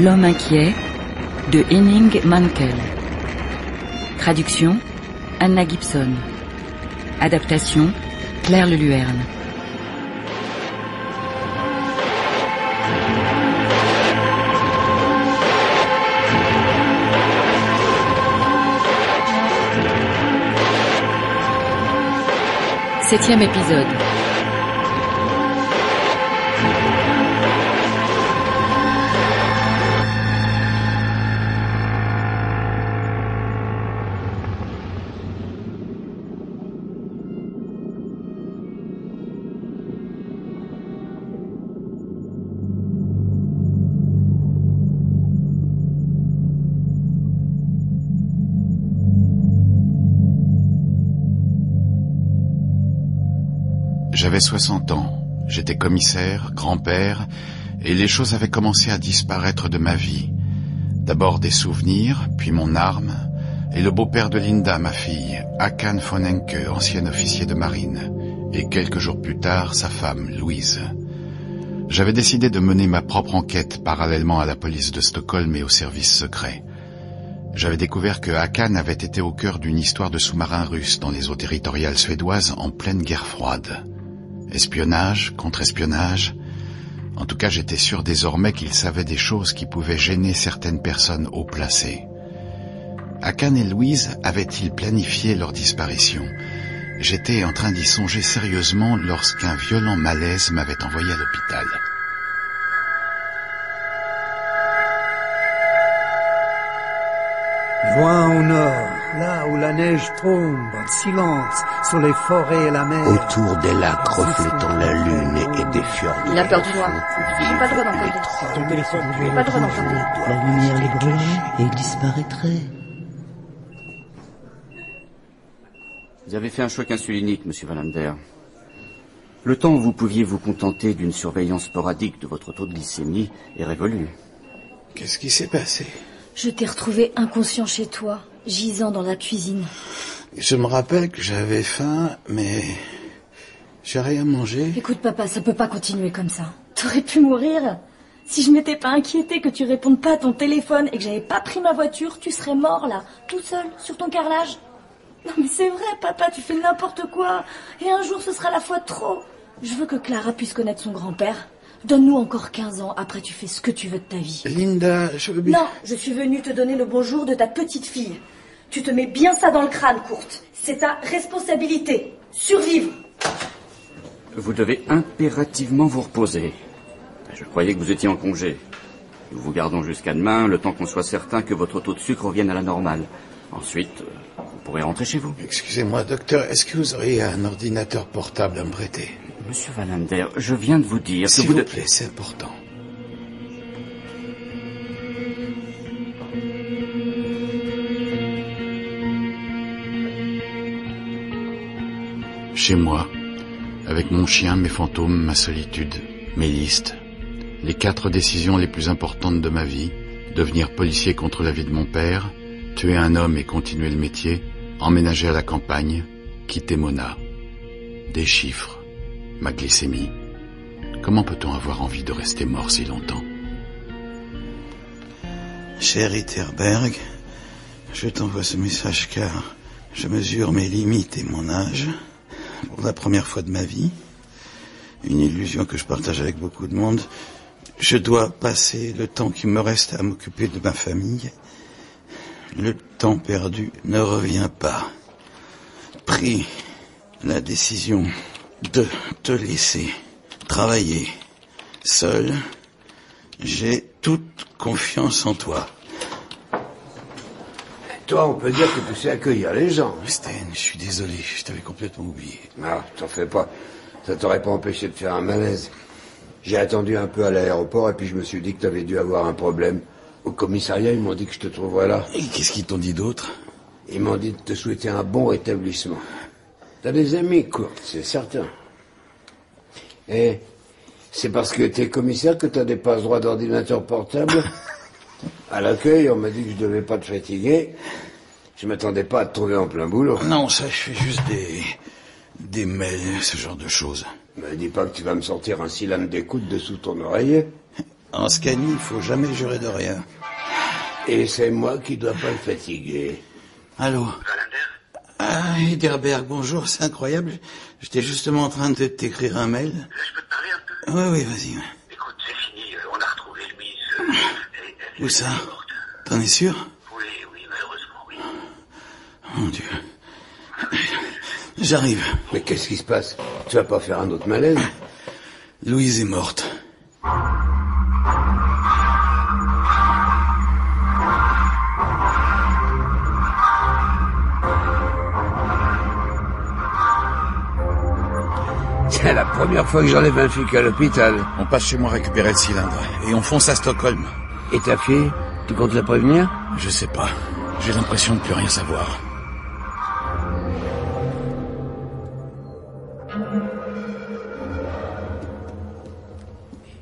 L'homme inquiet de Henning Mankell. Traduction Anna Gibson. Adaptation Claire Leluerne. Septième épisode. J'avais 60 ans, j'étais commissaire, grand-père, et les choses avaient commencé à disparaître de ma vie. D'abord des souvenirs, puis mon arme, et le beau-père de Linda, ma fille, Hakan von Enke, ancien officier de marine, et quelques jours plus tard, sa femme, Louise. J'avais décidé de mener ma propre enquête parallèlement à la police de Stockholm et au service secret. J'avais découvert que Hakan avait été au cœur d'une histoire de sous-marins russes dans les eaux territoriales suédoises en pleine guerre froide. Espionnage, contre-espionnage. En tout cas, j'étais sûr désormais qu'il savait des choses qui pouvaient gêner certaines personnes haut placées. Hakan et Louise avaient-ils planifié leur disparition? J'étais en train d'y songer sérieusement lorsqu'un violent malaise m'avait envoyé à l'hôpital. Loin au nord, là où la neige tombe en silence sur les forêts et la mer. Autour des lacs reflétant la lune et des fjords. Il a peur du noir. J'ai pas le droit d'entendre. J'ai pas le droit d'entendre. La lumière les brûlerait et ils disparaîtraient. Vous avez fait un choc insulinique, monsieur Wallander. Le temps où vous pouviez vous contenter d'une surveillance sporadique de votre taux de glycémie est révolu. Qu'est-ce qui s'est passé? Je t'ai retrouvé inconscient chez toi, gisant dans la cuisine. Je me rappelle que j'avais faim, mais j'ai rien mangé. Écoute, papa, ça peut pas continuer comme ça. T'aurais pu mourir. Si je m'étais pas inquiétée que tu répondes pas à ton téléphone et que j'avais pas pris ma voiture, tu serais mort là, tout seul, sur ton carrelage. Non mais c'est vrai, papa, tu fais n'importe quoi. Et un jour, ce sera la fois de trop. Je veux que Clara puisse connaître son grand-père. Donne-nous encore 15 ans, après tu fais ce que tu veux de ta vie. Linda, je veux bien... Non, je suis venue te donner le bonjour de ta petite fille. Tu te mets bien ça dans le crâne, Kurt. C'est ta responsabilité. Survivre. Vous devez impérativement vous reposer. Je croyais que vous étiez en congé. Nous vous gardons jusqu'à demain, le temps qu'on soit certain que votre taux de sucre revienne à la normale. Ensuite, vous pourrez rentrer chez vous. Excusez-moi, docteur, est-ce que vous auriez un ordinateur portable à me prêter? Monsieur Wallander, je viens de vous dire que S'il vous plaît, c'est important. Chez moi, avec mon chien, mes fantômes, ma solitude, mes listes, les 4 décisions les plus importantes de ma vie, devenir policier contre la vie de mon père, tuer un homme et continuer le métier, emménager à la campagne, quitter Mona. Des chiffres, ma glycémie. Comment peut-on avoir envie de rester mort si longtemps? Cher Itterberg, je t'envoie ce message car je mesure mes limites et mon âge pour la première fois de ma vie. Une illusion que je partage avec beaucoup de monde. Je dois passer le temps qui me reste à m'occuper de ma famille. Le temps perdu ne revient pas. Pris la décision de te laisser travailler seul. J'ai toute confiance en toi. Toi, on peut dire que tu sais accueillir les gens. Stan, je suis désolé, je t'avais complètement oublié. Non, t'en fais pas. Ça t'aurait pas empêché de faire un malaise. J'ai attendu un peu à l'aéroport et puis je me suis dit que t'avais dû avoir un problème. Au commissariat, ils m'ont dit que je te trouverais là. Et qu'est-ce qu'ils t'ont dit d'autre? Ils m'ont dit de te souhaiter un bon rétablissement. T'as des amis, Kurt, c'est certain. Et c'est parce que t'es commissaire que t'as des passe-droits d'ordinateur portable? À l'accueil, on m'a dit que je devais pas te fatiguer. Je m'attendais pas à te trouver en plein boulot. Non, ça, je fais juste des mails, ce genre de choses. Me dis pas que tu vas me sortir un cylindre d'écoute dessous ton oreiller. En Scanie, il faut jamais jurer de rien. Et c'est moi qui dois pas le fatiguer. Allô? Ah, Heidelberg, bonjour, c'est incroyable. J'étais justement en train de t'écrire un mail. Là, je peux te parler un peu? Oui, vas-y. Écoute, c'est fini, on a retrouvé Louise. Où ça? T'en es sûr? Oui, malheureusement, oui. Mon Dieu. J'arrive. Mais qu'est-ce qui se passe? Tu vas pas faire un autre malaise? Louise est morte. C'est la première fois que j'enlève un flic à l'hôpital. On passe chez moi récupérer le cylindre et on fonce à Stockholm. Et ta fille? Tu comptes la prévenir? Je sais pas. J'ai l'impression de plus rien savoir.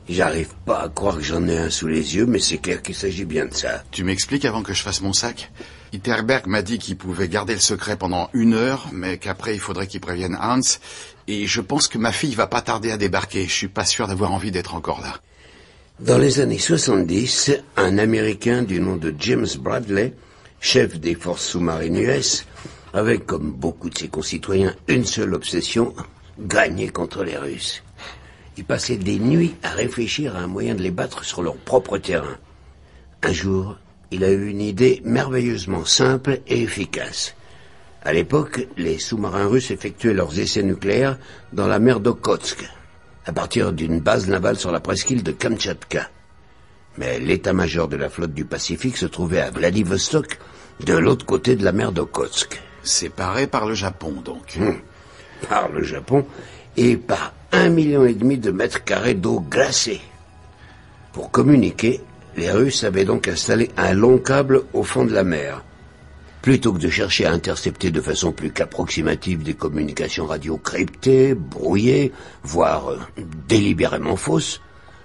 J'arrive pas à croire que j'en ai un sous les yeux, mais c'est clair qu'il s'agit bien de ça. Tu m'expliques avant que je fasse mon sac? Hitterberg m'a dit qu'il pouvait garder le secret pendant 1 heure, mais qu'après il faudrait qu'il prévienne Hans. Et je pense que ma fille va pas tarder à débarquer. Je suis pas sûr d'avoir envie d'être encore là. Dans les années 70, un Américain du nom de James Bradley, chef des forces sous-marines US, avait, comme beaucoup de ses concitoyens, une seule obsession, gagner contre les Russes. Il passait des nuits à réfléchir à un moyen de les battre sur leur propre terrain. Un jour, il a eu une idée merveilleusement simple et efficace. À l'époque, les sous-marins russes effectuaient leurs essais nucléaires dans la mer d'Okhotsk, à partir d'une base navale sur la presqu'île de Kamtchatka. Mais l'état-major de la flotte du Pacifique se trouvait à Vladivostok, de l'autre côté de la mer d'Okhotsk. Séparé par le Japon, donc. Par le Japon et par 1,5 million de mètres carrés d'eau glacée. Pour communiquer, les Russes avaient donc installé un long câble au fond de la mer. Plutôt que de chercher à intercepter de façon plus qu'approximative des communications radio cryptées, brouillées, voire délibérément fausses,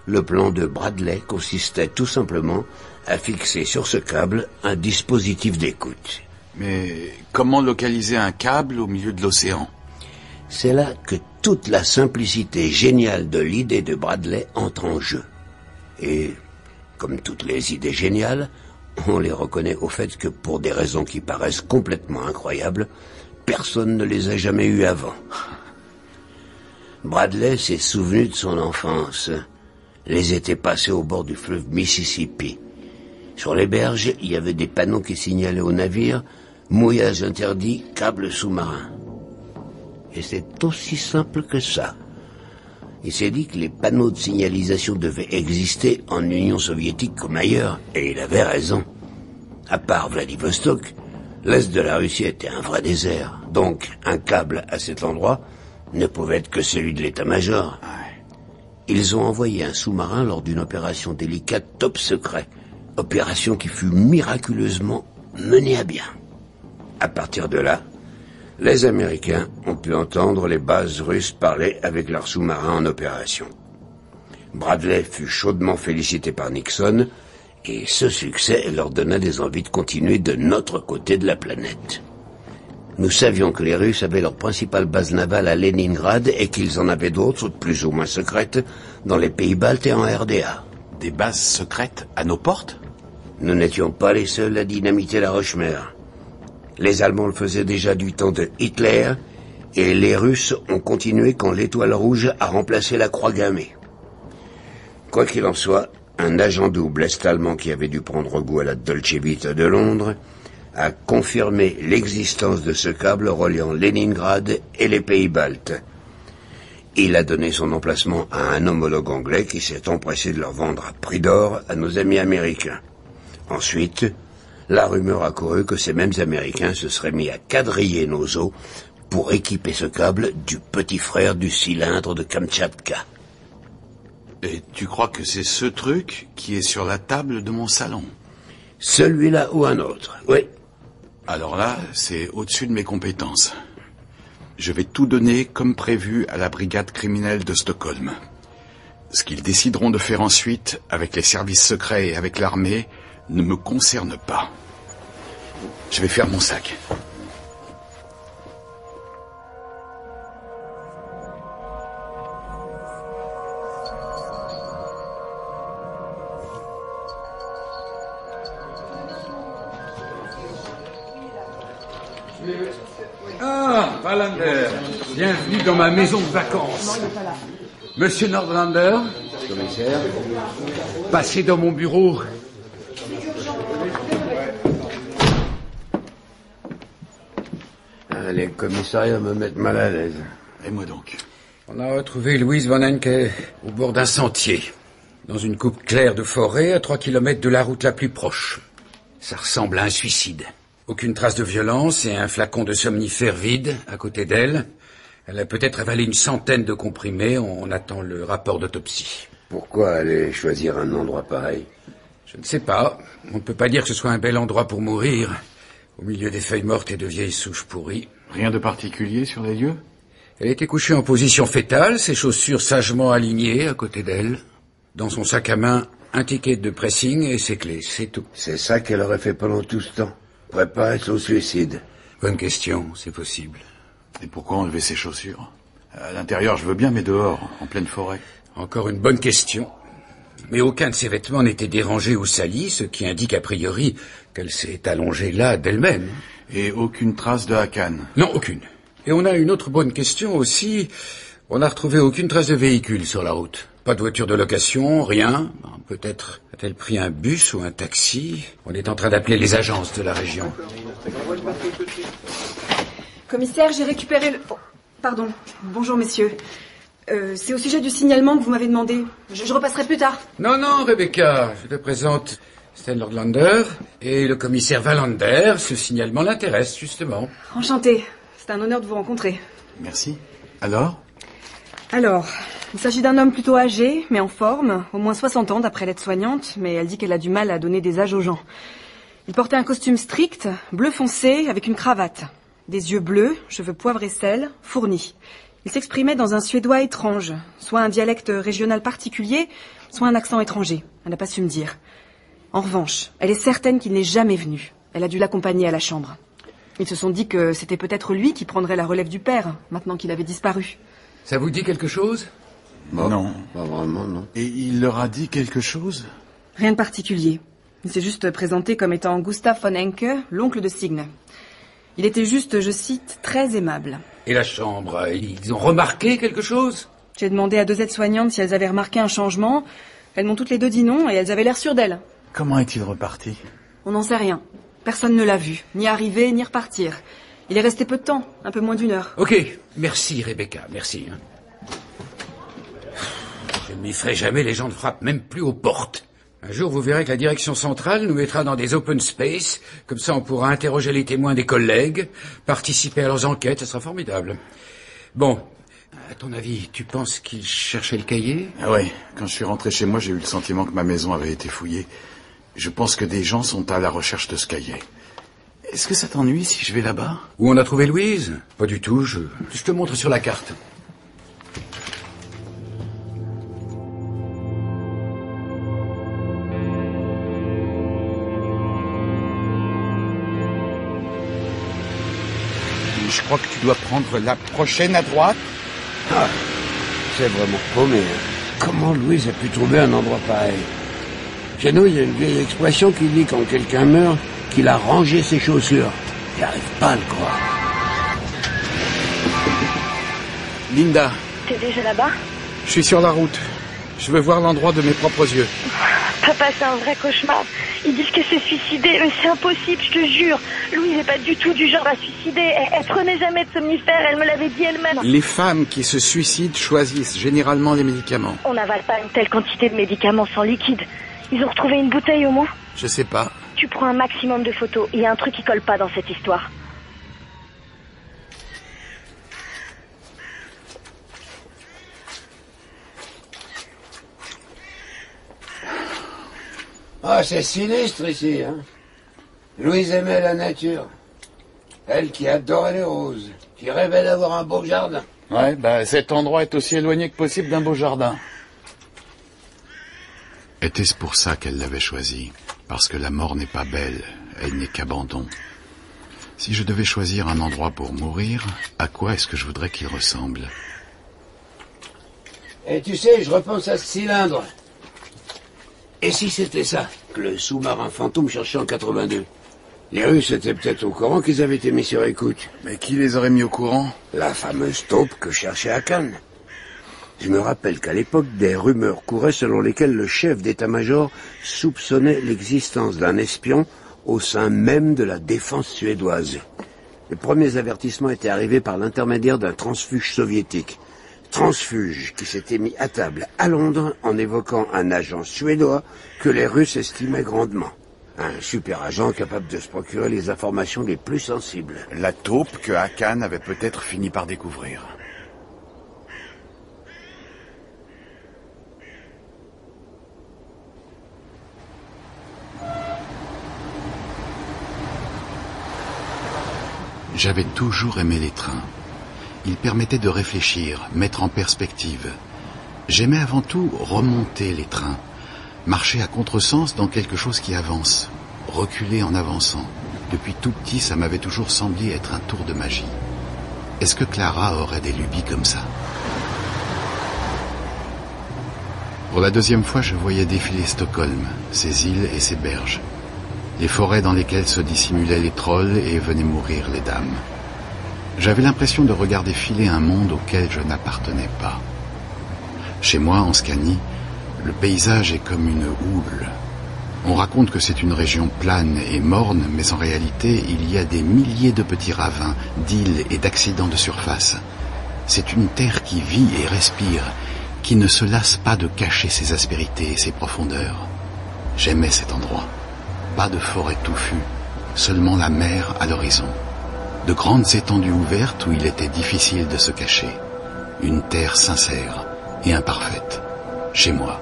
le plan de Bradley consistait tout simplement à fixer sur ce câble un dispositif d'écoute. Mais comment localiser un câble au milieu de l'océan? C'est là que toute la simplicité géniale de l'idée de Bradley entre en jeu. Et, comme toutes les idées géniales, on les reconnaît au fait que, pour des raisons qui paraissent complètement incroyables, personne ne les a jamais eues avant. Bradley s'est souvenu de son enfance. Les étés passés au bord du fleuve Mississippi. Sur les berges, il y avait des panneaux qui signalaient aux navires « Mouillage interdit, câble sous-marin ». Et c'est aussi simple que ça. Il s'est dit que les panneaux de signalisation devaient exister en Union soviétique comme ailleurs, et il avait raison. À part Vladivostok, l'est de la Russie était un vrai désert, donc un câble à cet endroit ne pouvait être que celui de l'état-major. Ils ont envoyé un sous-marin lors d'une opération délicate top secret, opération qui fut miraculeusement menée à bien. À partir de là, les Américains ont pu entendre les bases russes parler avec leurs sous-marins en opération. Bradley fut chaudement félicité par Nixon, et ce succès leur donna des envies de continuer de notre côté de la planète. Nous savions que les Russes avaient leur principale base navale à Leningrad et qu'ils en avaient d'autres, plus ou moins secrètes, dans les pays baltes et en RDA. Des bases secrètes à nos portes? Nous n'étions pas les seuls à dynamiter la Roche-Mer. Les Allemands le faisaient déjà du temps de Hitler, et les Russes ont continué quand l'étoile rouge a remplacé la croix gammée. Quoi qu'il en soit, un agent double est-allemand qui avait dû prendre goût à la Dolce Vita de Londres a confirmé l'existence de ce câble reliant Leningrad et les pays baltes. Il a donné son emplacement à un homologue anglais qui s'est empressé de leur vendre à prix d'or à nos amis américains. Ensuite, la rumeur a couru que ces mêmes Américains se seraient mis à quadriller nos eaux pour équiper ce câble du petit frère du cylindre de Kamtchatka. Et tu crois que c'est ce truc qui est sur la table de mon salon? Celui-là ou un autre, oui. Alors là, c'est au-dessus de mes compétences. Je vais tout donner comme prévu à la brigade criminelle de Stockholm. Ce qu'ils décideront de faire ensuite, avec les services secrets et avec l'armée, ne me concerne pas. Je vais faire mon sac. Ah, Wallander, bienvenue dans ma maison de vacances. Monsieur Nordlander, commissaire, passez dans mon bureau. Les commissariats me mettent mal à l'aise. Et moi donc? On a retrouvé Louise Van Enke au bord d'un sentier, dans une coupe claire de forêt à 3 kilomètres de la route la plus proche. Ça ressemble à un suicide. Aucune trace de violence et un flacon de somnifère vide à côté d'elle. Elle a peut-être avalé une centaine de comprimés. On attend le rapport d'autopsie. Pourquoi aller choisir un endroit pareil? Je ne sais pas. On ne peut pas dire que ce soit un bel endroit pour mourir. Au milieu des feuilles mortes et de vieilles souches pourries. Rien de particulier sur les lieux? Elle était couchée en position fétale, ses chaussures sagement alignées à côté d'elle. Dans son sac à main, un ticket de pressing et ses clés, c'est tout. C'est ça qu'elle aurait fait pendant tout ce temps? Préparer son suicide? Bonne question, c'est possible. Et pourquoi enlever ses chaussures? À l'intérieur, je veux bien, mais dehors, en pleine forêt. Encore une bonne question. Mais aucun de ses vêtements n'était dérangé ou sali, ce qui indique a priori qu'elle s'est allongée là d'elle-même. Et aucune trace de Hakan? Non, aucune. Et on a une autre bonne question aussi. On n'a retrouvé aucune trace de véhicule sur la route. Pas de voiture de location, rien. Peut-être a-t-elle pris un bus ou un taxi? On est en train d'appeler les agences de la région. Commissaire, j'ai récupéré le... Oh, pardon. Bonjour, messieurs. C'est au sujet du signalement que vous m'avez demandé. Je repasserai plus tard. Non, Rebecca. Je te présente Sten Nordlander et le commissaire Wallander. Ce signalement l'intéresse, justement. Enchantée. C'est un honneur de vous rencontrer. Merci. Alors, il s'agit d'un homme plutôt âgé, mais en forme, au moins 60 ans d'après l'aide-soignante, mais elle dit qu'elle a du mal à donner des âges aux gens. Il portait un costume strict, bleu foncé, avec une cravate. Des yeux bleus, cheveux poivre et sel, fournis. Il s'exprimait dans un suédois étrange, soit un dialecte régional particulier, soit un accent étranger. Elle n'a pas su me dire. En revanche, elle est certaine qu'il n'est jamais venu. Elle a dû l'accompagner à la chambre. Ils se sont dit que c'était peut-être lui qui prendrait la relève du père, maintenant qu'il avait disparu. Ça vous dit quelque chose? Non. Pas vraiment, non. Et il leur a dit quelque chose? Rien de particulier. Il s'est juste présenté comme étant Gustav von Enke, l'oncle de Signe. Il était juste, je cite, très aimable. Et la chambre, ils ont remarqué quelque chose? J'ai demandé à 2 aides-soignantes si elles avaient remarqué un changement. Elles m'ont toutes les 2 dit non et elles avaient l'air sûres d'elles. Comment est-il reparti? On n'en sait rien. Personne ne l'a vu, ni arriver, ni repartir. Il est resté peu de temps, un peu moins d'1 heure. Ok, merci Rebecca, merci. Je ne m'y ferai jamais, les gens ne frappent même plus aux portes. Un jour, vous verrez que la direction centrale nous mettra dans des open space. Comme ça, on pourra interroger les témoins des collègues, participer à leurs enquêtes, ça sera formidable. Bon, à ton avis, tu penses qu'il cherchait le cahier? Ah ouais, quand je suis rentré chez moi, j'ai eu le sentiment que ma maison avait été fouillée. Je pense que des gens sont à la recherche de ce cahier. Est-ce que ça t'ennuie si je vais là-bas? Où on a trouvé Louise? Pas du tout, je te montre sur la carte. Je crois que tu dois prendre la prochaine à droite. Ah, c'est vraiment paumé. Comment Louise a pu trouver un endroit pareil? Chez nous, il y a une vieille expression qui dit quand quelqu'un meurt, qu'il a rangé ses chaussures. J'arrive pas à le croire. Linda. T'es déjà là-bas? Je suis sur la route. Je veux voir l'endroit de mes propres yeux. Papa, c'est un vrai cauchemar. Ils disent qu'elle s'est suicidée, mais c'est impossible, je te jure. Louise n'est pas du tout du genre à suicider. Elle prenait jamais de somnifères, elle me l'avait dit elle-même. Les femmes qui se suicident choisissent généralement les médicaments. On n'avale pas une telle quantité de médicaments sans liquide. Ils ont retrouvé une bouteille au moins? Je sais pas. Tu prends un maximum de photos. Il y a un truc qui colle pas dans cette histoire. Ah, c'est sinistre ici, hein. Louise aimait la nature. Elle qui adorait les roses, qui rêvait d'avoir un beau jardin. Ouais, cet endroit est aussi éloigné que possible d'un beau jardin. Était-ce pour ça qu'elle l'avait choisi? Parce que la mort n'est pas belle, elle n'est qu'abandon. Si je devais choisir un endroit pour mourir, à quoi est-ce que je voudrais qu'il ressemble? Et tu sais, je repense à ce cylindre. Et si c'était ça, que le sous-marin fantôme cherchait en 82? Les Russes étaient peut-être au courant qu'ils avaient été mis sur écoute. Mais qui les aurait mis au courant? La fameuse taupe que cherchait Hakan. Je me rappelle qu'à l'époque, des rumeurs couraient selon lesquelles le chef d'état-major soupçonnait l'existence d'un espion au sein même de la défense suédoise. Les premiers avertissements étaient arrivés par l'intermédiaire d'un transfuge soviétique. Transfuge qui s'était mis à table à Londres en évoquant un agent suédois que les Russes estimaient grandement. Un super agent capable de se procurer les informations les plus sensibles. La taupe que Hakan avait peut-être fini par découvrir. J'avais toujours aimé les trains. Ils permettaient de réfléchir, mettre en perspective. J'aimais avant tout remonter les trains, marcher à contresens dans quelque chose qui avance, reculer en avançant. Depuis tout petit, ça m'avait toujours semblé être un tour de magie. Est-ce que Clara aurait des lubies comme ça? Pour la deuxième fois, je voyais défiler Stockholm, ses îles et ses berges. Les forêts dans lesquelles se dissimulaient les trolls et venaient mourir les dames. J'avais l'impression de regarder filer un monde auquel je n'appartenais pas. Chez moi, en Scanie, le paysage est comme une houle. On raconte que c'est une région plane et morne, mais en réalité, il y a des milliers de petits ravins, d'îles et d'accidents de surface. C'est une terre qui vit et respire, qui ne se lasse pas de cacher ses aspérités et ses profondeurs. J'aimais cet endroit. Pas de forêt touffue, seulement la mer à l'horizon. De grandes étendues ouvertes où il était difficile de se cacher. Une terre sincère et imparfaite. Chez moi.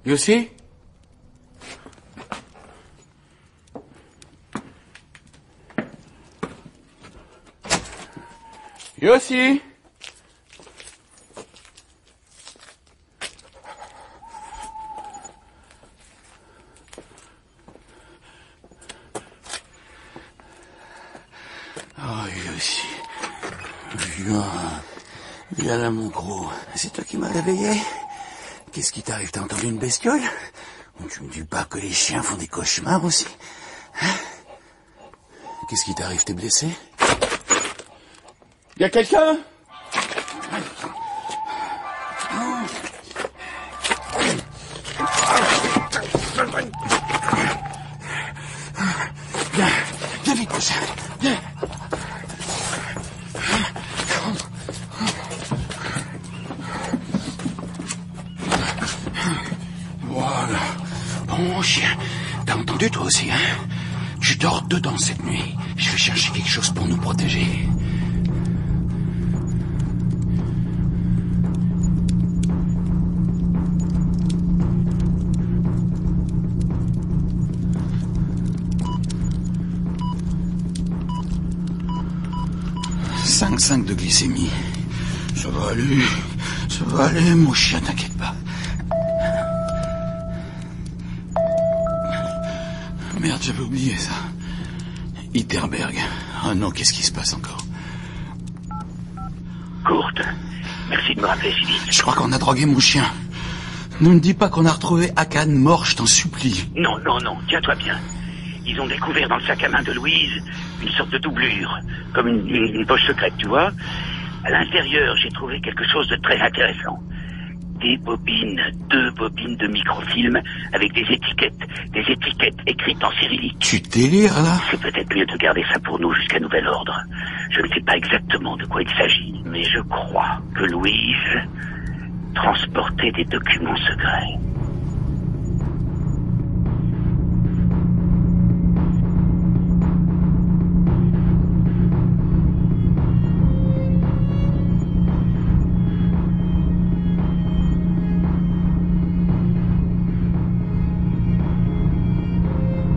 Yossi? Yossi? Oh, Yossi. Viens là, mon gros. C'est toi qui m'as réveillé? Qu'est-ce qui t'arrive? T'as entendu une bestiole? Tu me dis pas que les chiens font des cauchemars aussi? Hein? Qu'est-ce qui t'arrive? T'es blessé? Y a quelqu'un? Viens vite, mon chien. Viens. Voilà. Bon chien. T'as entendu toi aussi, hein? Tu dors dedans cette nuit. Je vais chercher quelque chose pour nous protéger. .5 de glycémie. Ça va aller, mon chien, t'inquiète pas. Merde, j'avais oublié ça. Itterberg. Ah non, qu'est-ce qui se passe encore? Kurt, merci de me rappeler si vite. Je crois qu'on a drogué mon chien. Ne me dis pas qu'on a retrouvé Hakan mort, je t'en supplie. Non, tiens-toi bien. Ils ont découvert dans le sac à main de Louise une sorte de doublure, comme une poche secrète, tu vois. À l'intérieur, j'ai trouvé quelque chose de très intéressant. Deux bobines de microfilm avec des étiquettes écrites en cyrillique. Tu délires, là? C'est peut-être mieux de garder ça pour nous jusqu'à nouvel ordre. Je ne sais pas exactement de quoi il s'agit, mais je crois que Louise transportait des documents secrets.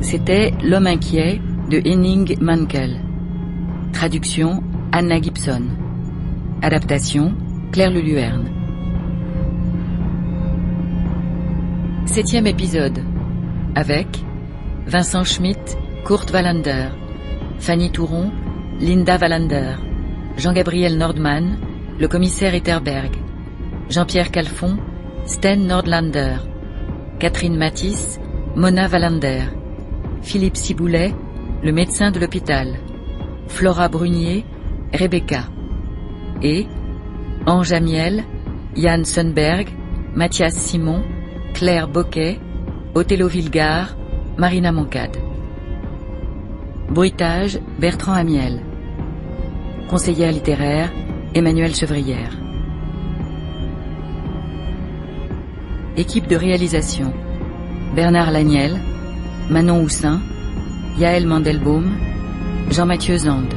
C'était L'homme inquiet de Henning Mankell. Traduction Anna Gibson. Adaptation Claire Leluerne. 7e épisode. Avec Vincent Schmitt, Kurt Wallander, Fanny Touron, Linda Wallander, Jean-Gabriel Nordman, le commissaire Etterberg, Jean-Pierre Calfon, Sten Nordlander, Catherine Matisse, Mona Wallander, Philippe Ciboulet, le médecin de l'hôpital, Flora Brunier, Rebecca, et Ange Amiel, Yann Sundberg, Mathias Simon, Claire Boquet, Othello Vilgar, Marina Moncade. Bruitage, Bertrand Amiel. Conseillère littéraire, Emmanuelle Chevrière. Équipe de réalisation, Bernard Laniel, Manon Houssin, Yaël Mandelbaum, Jean-Mathieu Zande.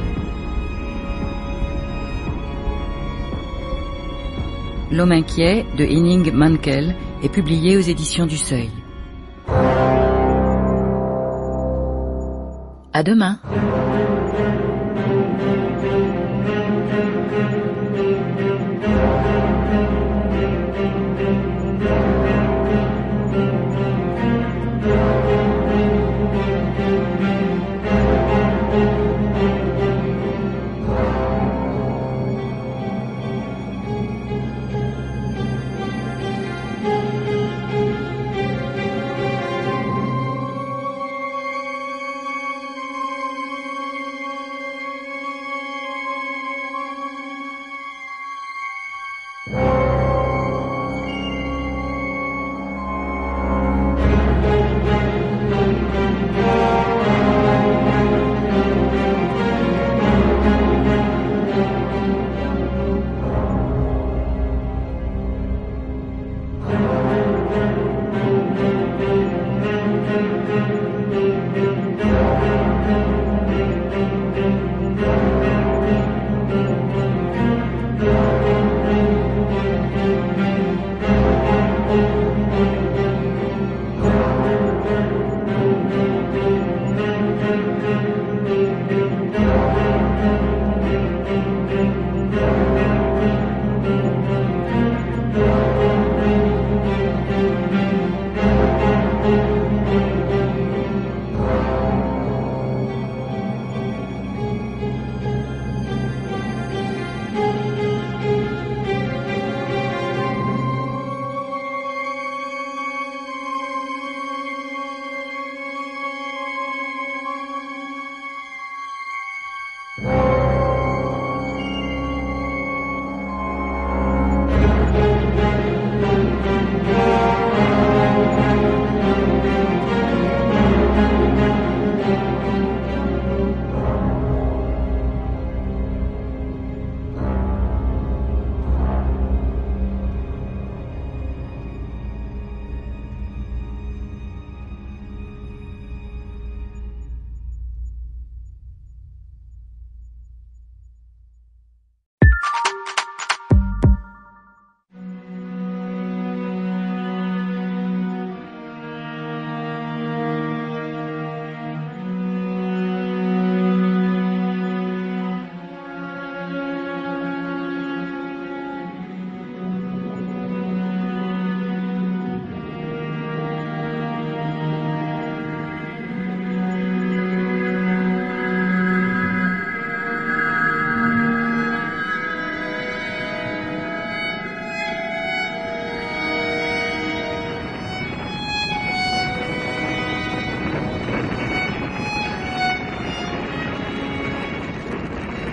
L'homme inquiet de Henning Mankell est publié aux éditions du Seuil. À demain.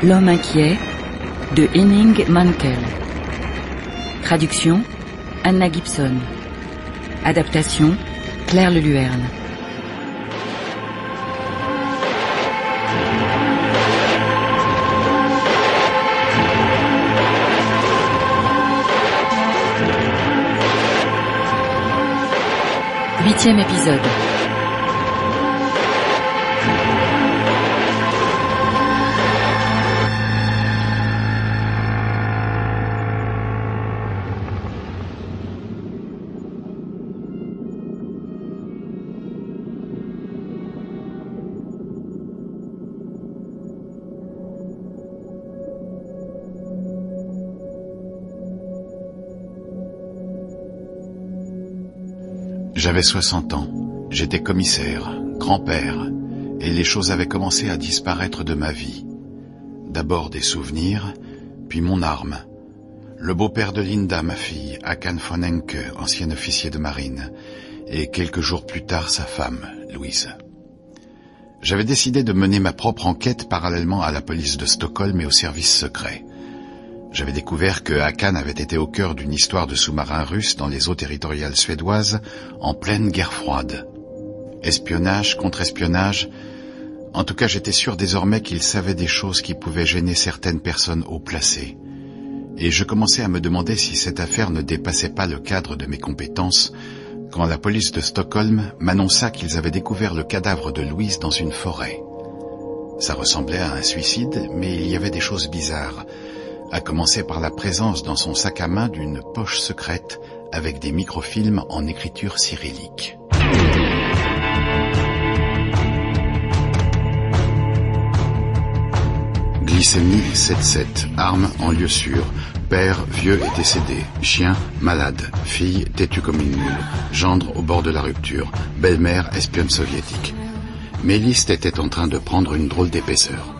L'homme inquiet de Henning Mankell. Traduction Anna Gibson. Adaptation Claire Leluerne. Huitième épisode. J'avais 60 ans, j'étais commissaire, grand-père, et les choses avaient commencé à disparaître de ma vie. D'abord des souvenirs, puis mon arme. Le beau-père de Linda, ma fille, Hakan von Enke, ancien officier de marine, et quelques jours plus tard sa femme, Louise. J'avais décidé de mener ma propre enquête parallèlement à la police de Stockholm et au service secret. J'avais découvert que Hakan avait été au cœur d'une histoire de sous-marins russes dans les eaux territoriales suédoises en pleine guerre froide. Espionnage, contre-espionnage, en tout cas j'étais sûr désormais qu'il savait des choses qui pouvaient gêner certaines personnes haut placées. Et je commençais à me demander si cette affaire ne dépassait pas le cadre de mes compétences quand la police de Stockholm m'annonça qu'ils avaient découvert le cadavre de Louise dans une forêt. Ça ressemblait à un suicide, mais il y avait des choses bizarres, à commencer par la présence dans son sac à main d'une poche secrète avec des microfilms en écriture cyrillique. Glycémie 7,7, arme en lieu sûr, père vieux et décédé, chien malade, fille têtue comme une mule, gendre au bord de la rupture, belle-mère espionne soviétique. Mes listes étaient en train de prendre une drôle d'épaisseur.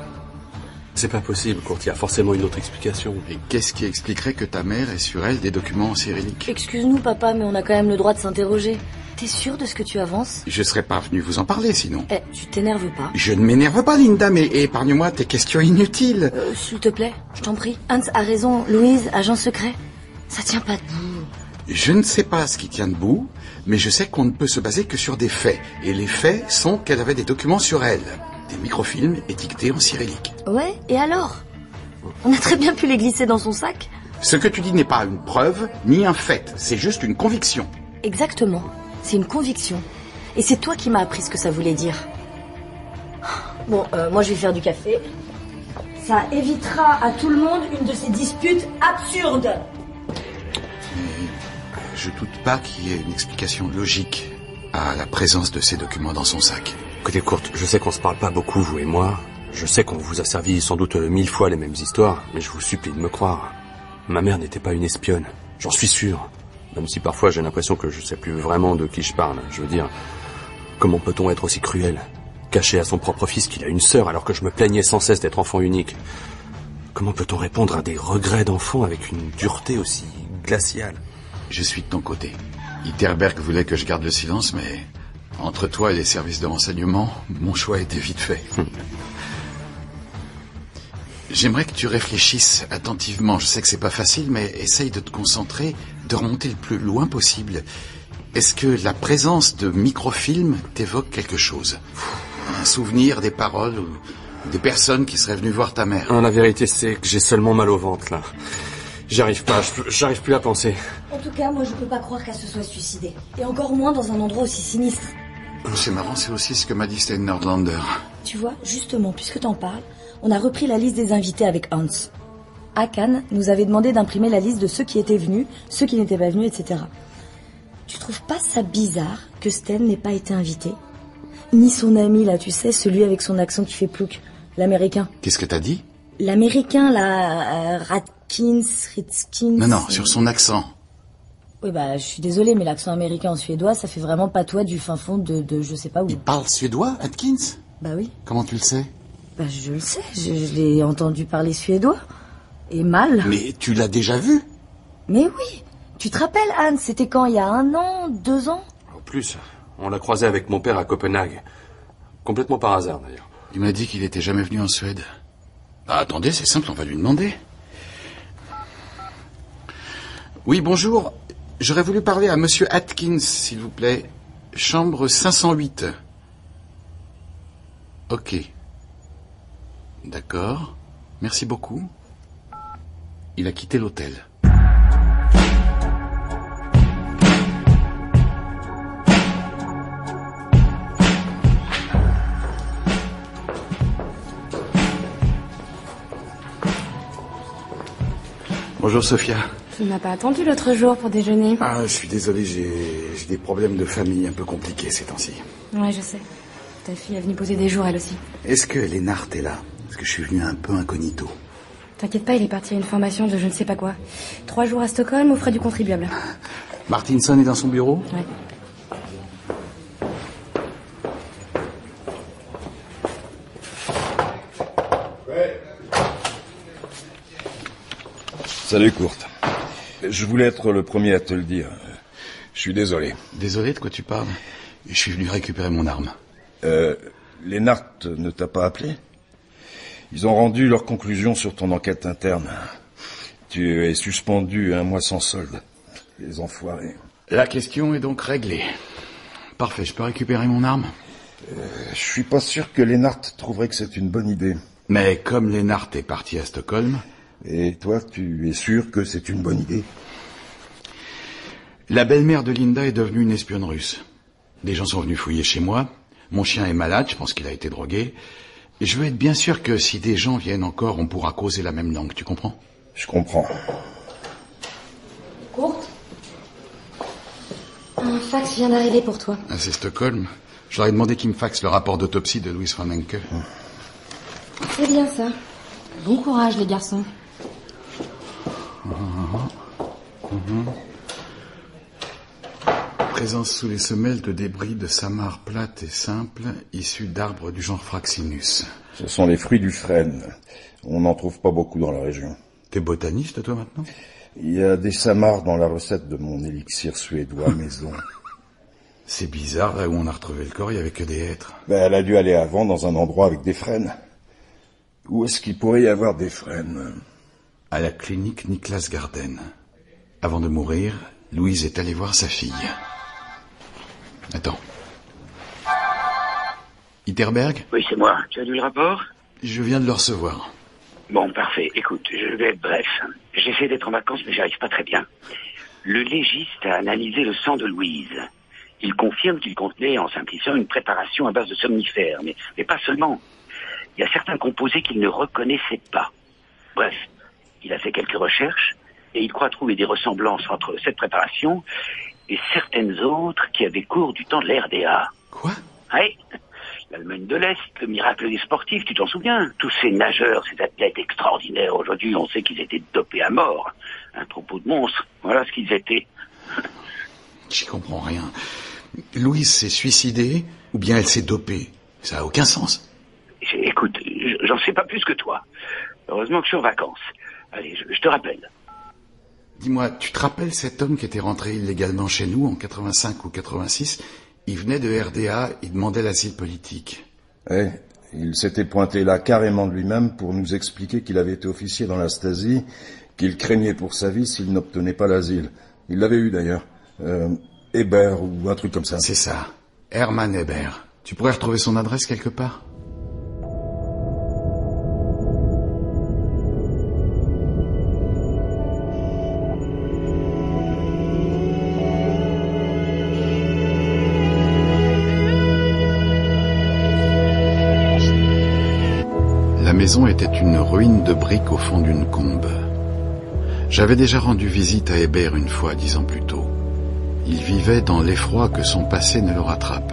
C'est pas possible, Kurt, il y a forcément une autre explication. Et qu'est-ce qui expliquerait que ta mère ait sur elle des documents en cyrillique? Excuse-nous, papa, mais on a quand même le droit de s'interroger. T'es sûr de ce que tu avances? Je serais pas venu vous en parler, sinon. Tu t'énerves pas? Je ne m'énerve pas, Linda, mais épargne-moi tes questions inutiles. S'il te plaît, je t'en prie. Hans a raison, Louise, agent secret. Ça tient pas debout. Je ne sais pas ce qui tient debout, mais je sais qu'on ne peut se baser que sur des faits. Et les faits sont qu'elle avait des documents sur elle. Des microfilms étiquetés en cyrillique. Ouais, et alors? On a très bien pu les glisser dans son sac. Ce que tu dis n'est pas une preuve, ni un fait. C'est juste une conviction. Exactement. C'est une conviction. Et c'est toi qui m'as appris ce que ça voulait dire. Bon, moi je vais faire du café. Ça évitera à tout le monde une de ces disputes absurdes. Je doute pas qu'il y ait une explication logique à la présence de ces documents dans son sac. Écoutez, Kurt, je sais qu'on se parle pas beaucoup, vous et moi. Je sais qu'on vous a servi sans doute 1000 fois les mêmes histoires, mais je vous supplie de me croire. Ma mère n'était pas une espionne, j'en suis sûr. Même si parfois j'ai l'impression que je sais plus vraiment de qui je parle. Je veux dire, comment peut-on être aussi cruel? Cacher à son propre fils qu'il a une sœur alors que je me plaignais sans cesse d'être enfant unique. Comment peut-on répondre à des regrets d'enfant avec une dureté aussi glaciale? Je suis de ton côté. Itterberg voulait que je garde le silence, mais entre toi et les services de renseignement, mon choix était vite fait. J'aimerais que tu réfléchisses attentivement. Je sais que c'est pas facile, mais essaye de te concentrer, de remonter le plus loin possible. Est-ce que la présence de microfilms t'évoque quelque chose? Un souvenir, des paroles ou des personnes qui seraient venues voir ta mère? La vérité, c'est que j'ai seulement mal au ventre, là. J'arrive pas, j'arrive plus à penser. En tout cas, moi je peux pas croire qu'elle se soit suicidée. Et encore moins dans un endroit aussi sinistre. C'est marrant, c'est aussi ce que m'a dit Sten Nordlander. Tu vois, justement, puisque t'en parles, on a repris la liste des invités avec Hans. Hakan nous avait demandé d'imprimer la liste de ceux qui étaient venus, ceux qui n'étaient pas venus, etc. Tu trouves pas ça bizarre que Sten n'ait pas été invité? Ni son ami, là, tu sais, celui avec son accent qui fait plouc, l'américain. Qu'est-ce que t'as dit? L'américain, là, Ritzkins... Non, sur son accent. Oui, bah, je suis désolée, mais l'accent américain en suédois, ça fait vraiment patois du fin fond de je sais pas où. Il parle suédois, Atkins? Bah oui. Comment tu le sais? Bah, je le sais, je l'ai entendu parler suédois. Et mal. Mais tu l'as déjà vu? Mais oui. Tu te rappelles, Anne, c'était quand? Il y a 1 an, 2 ans? En plus, on l'a croisé avec mon père à Copenhague. Complètement par hasard, d'ailleurs. Il m'a dit qu'il était jamais venu en Suède. Ah, attendez, c'est simple, on va lui demander. Oui, bonjour. J'aurais voulu parler à monsieur Atkins, s'il vous plaît. Chambre 508. Ok. D'accord. Merci beaucoup. Il a quitté l'hôtel. Bonjour Sophia. Tu m'as pas attendu l'autre jour pour déjeuner. Ah, je suis désolé, j'ai des problèmes de famille un peu compliqués ces temps-ci. Ouais, je sais. Ta fille est venue poser des jours, elle aussi. Est-ce que Lennart est là? Parce que je suis venu un peu incognito. T'inquiète pas, il est parti à une formation de je ne sais pas quoi. 3 jours à Stockholm aux frais du contribuable. Martinson est dans son bureau? Ouais. Salut, Kurt. Je voulais être le premier à te le dire. Je suis désolé. Désolé, de quoi tu parles? Je suis venu récupérer mon arme. Lennart ne t'a pas appelé? Ils ont rendu leurs conclusions sur ton enquête interne. Tu es suspendu 1 mois sans solde. Les enfoirés. La question est donc réglée. Parfait, je peux récupérer mon arme? Je suis pas sûr que Lennart trouverait que c'est une bonne idée. Mais comme Lennart est parti à Stockholm... Et toi, tu es sûr que c'est une bonne idée? La belle-mère de Linda est devenue une espionne russe. Des gens sont venus fouiller chez moi. Mon chien est malade, je pense qu'il a été drogué. Et je veux être bien sûr que si des gens viennent encore, on pourra causer la même langue, tu comprends? Je comprends. Kurt, un fax vient d'arriver pour toi. Ah, c'est Stockholm. Je leur ai demandé qu'ils me faxent le rapport d'autopsie de Louise von Enke. C'est bien ça. Bon courage, les garçons. Présence sous les semelles de débris de samarres plates et simples, issus d'arbres du genre Fraxinus. Ce sont les fruits du frêne. On n'en trouve pas beaucoup dans la région. T'es botaniste, toi, maintenant? Il y a des samarres dans la recette de mon élixir suédois maison. C'est bizarre, là où on a retrouvé le corps, il n'y avait que des hêtres. Elle a dû aller avant dans un endroit avec des frênes. Où est-ce qu'il pourrait y avoir des frênes? À la clinique Niklas Garden. Avant de mourir, Louise est allée voir sa fille. Attends. Itterberg? Oui, c'est moi. Tu as lu le rapport? Je viens de le recevoir. Bon, parfait. Écoute, je vais être bref. J'essaie d'être en vacances, mais j'arrive pas très bien. Le légiste a analysé le sang de Louise. Il confirme qu'il contenait, en simplifiant, une préparation à base de somnifères. Mais pas seulement. Il y a certains composés qu'il ne reconnaissait pas. Bref, il a fait quelques recherches et il croit trouver des ressemblances entre cette préparation et certaines autres qui avaient cours du temps de la RDA. Quoi? Oui. L'Allemagne de l'Est, le miracle des sportifs, tu t'en souviens? Tous ces nageurs, ces athlètes extraordinaires, aujourd'hui on sait qu'ils étaient dopés à mort. Un troupeau de monstres, voilà ce qu'ils étaient. J'y comprends rien. Louise s'est suicidée ou bien elle s'est dopée? Ça n'a aucun sens. Écoute, j'en sais pas plus que toi. Heureusement que je suis en vacances. Allez, je te rappelle. Dis-moi, tu te rappelles cet homme qui était rentré illégalement chez nous en 85 ou 86? Il venait de RDA, il demandait l'asile politique. Oui, il s'était pointé là carrément de lui-même pour nous expliquer qu'il avait été officier dans la Stasi, qu'il craignait pour sa vie s'il n'obtenait pas l'asile. Il l'avait eu d'ailleurs. Hébert ou un truc comme ça. C'est ça. Hermann Hébert. Tu pourrais retrouver son adresse quelque part? La maison était une ruine de briques au fond d'une combe. J'avais déjà rendu visite à Hébert une fois, 10 ans plus tôt. Il vivait dans l'effroi que son passé ne le rattrape.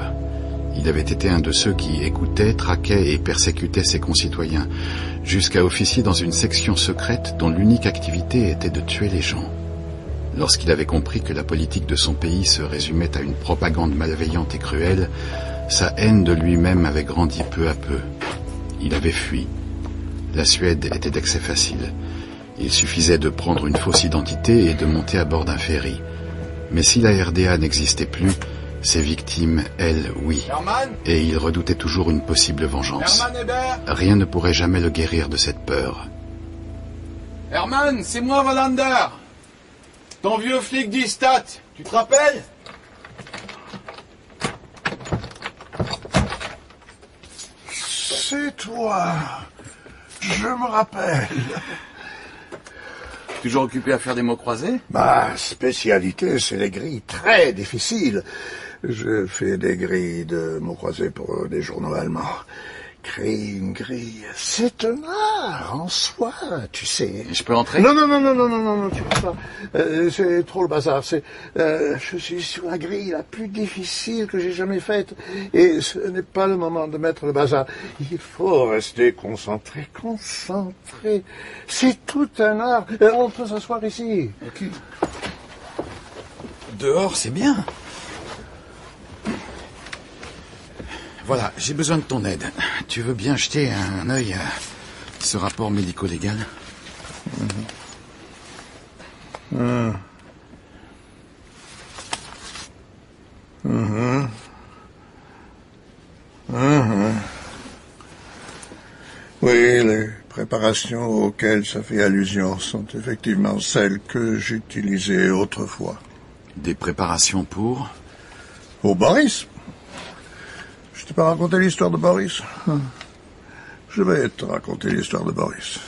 Il avait été un de ceux qui écoutaient, traquaient et persécutaient ses concitoyens, jusqu'à officier dans une section secrète dont l'unique activité était de tuer les gens. Lorsqu'il avait compris que la politique de son pays se résumait à une propagande malveillante et cruelle, sa haine de lui-même avait grandi peu à peu. Il avait fui. La Suède était d'accès facile. Il suffisait de prendre une fausse identité et de monter à bord d'un ferry. Mais si la RDA n'existait plus, ses victimes, elles, oui. Hermann ? Et il redoutait toujours une possible vengeance. Hermann Hébert ? Rien ne pourrait jamais le guérir de cette peur. Hermann, c'est moi, Wallander. Ton vieux flic d'Istat, tu te rappelles? C'est toi. Je me rappelle. Toujours occupé à faire des mots croisés? Ma spécialité, c'est les grilles très difficiles. Je fais des grilles de mots croisés pour des journaux allemands. Créer une grille, c'est un art en soi, tu sais. Je peux entrer? Non, tu peux pas. C'est trop le bazar. Je suis sur la grille la plus difficile que j'ai jamais faite. Et ce n'est pas le moment de mettre le bazar. Il faut rester concentré. C'est tout un art. On peut s'asseoir ici. Ok. Dehors, c'est bien. Voilà, j'ai besoin de ton aide. Tu veux bien jeter un œil à ce rapport médico-légal? Oui, les préparations auxquelles ça fait allusion sont effectivement celles que j'utilisais autrefois. Des préparations pour? Pour Boris. Je t'ai pas raconté l'histoire de Boris? Je vais te raconter l'histoire de Boris.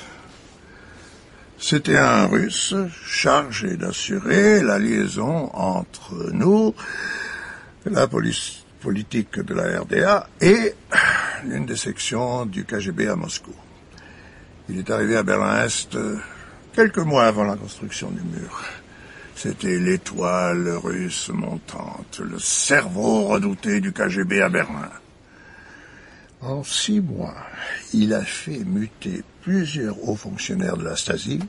C'était un Russe chargé d'assurer la liaison entre nous, la politique de la RDA et l'une des sections du KGB à Moscou. Il est arrivé à Berlin-Est quelques mois avant la construction du mur. C'était l'étoile russe montante, le cerveau redouté du KGB à Berlin. En 6 mois, il a fait muter plusieurs hauts fonctionnaires de la Stasi,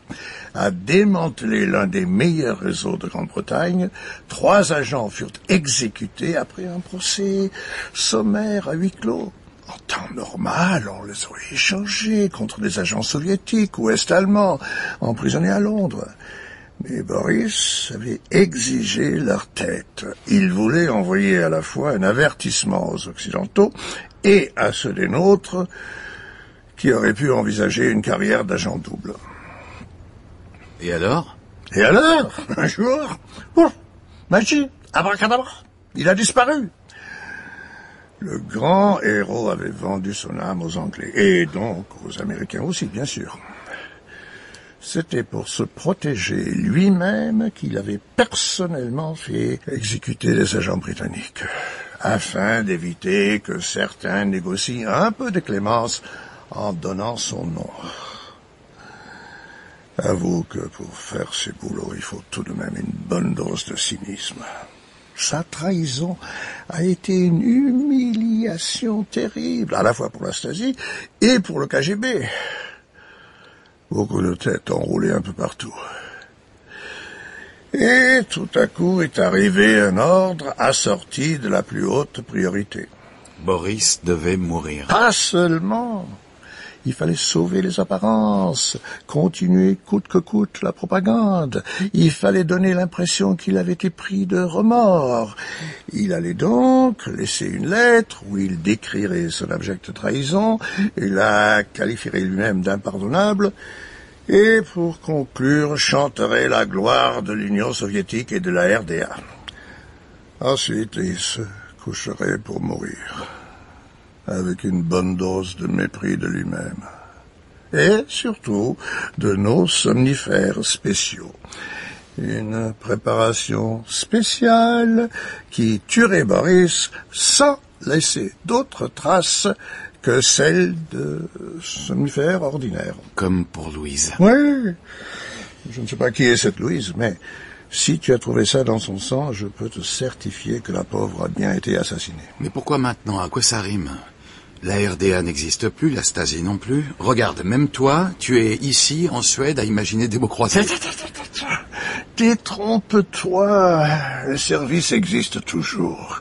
a démantelé l'un des meilleurs réseaux de Grande-Bretagne. 3 agents furent exécutés après un procès sommaire à huis clos. En temps normal, on les aurait échangés contre des agents soviétiques ou est-allemands, emprisonnés à Londres. Mais Boris avait exigé leur tête. Il voulait envoyer à la fois un avertissement aux Occidentaux et à ceux des nôtres qui auraient pu envisager une carrière d'agent double. Et alors? Et alors, un jour, magie, abracadabra, il a disparu. Le grand héros avait vendu son âme aux Anglais, et donc aux Américains aussi, bien sûr. C'était pour se protéger lui-même qu'il avait personnellement fait exécuter des agents britanniques, afin d'éviter que certains négocient un peu de clémence en donnant son nom. Avoue que pour faire ces boulots, il faut tout de même une bonne dose de cynisme. Sa trahison a été une humiliation terrible, à la fois pour la Stasi et pour le KGB. Beaucoup de têtes ont roulé un peu partout. Et tout à coup est arrivé un ordre assorti de la plus haute priorité. Boris devait mourir. Pas seulement. Il fallait sauver les apparences, continuer coûte que coûte la propagande. Il fallait donner l'impression qu'il avait été pris de remords. Il allait donc laisser une lettre où il décrirait son abjecte trahison et la qualifierait lui-même d'impardonnable. Et pour conclure, chanterait la gloire de l'Union soviétique et de la RDA. Ensuite, il se coucherait pour mourir, avec une bonne dose de mépris de lui-même. Et surtout, de nos somnifères spéciaux. Une préparation spéciale qui tuerait Boris sans laisser d'autres traces que celles de somnifères ordinaires. Comme pour Louise. Oui. Je ne sais pas qui est cette Louise, mais si tu as trouvé ça dans son sang, je peux te certifier que la pauvre a bien été assassinée. Mais pourquoi maintenant? À quoi ça rime? La RDA n'existe plus, la Stasi non plus. Regarde, même toi, tu es ici, en Suède, à imaginer des mots croisés. Détrompe-toi. Le service existe toujours.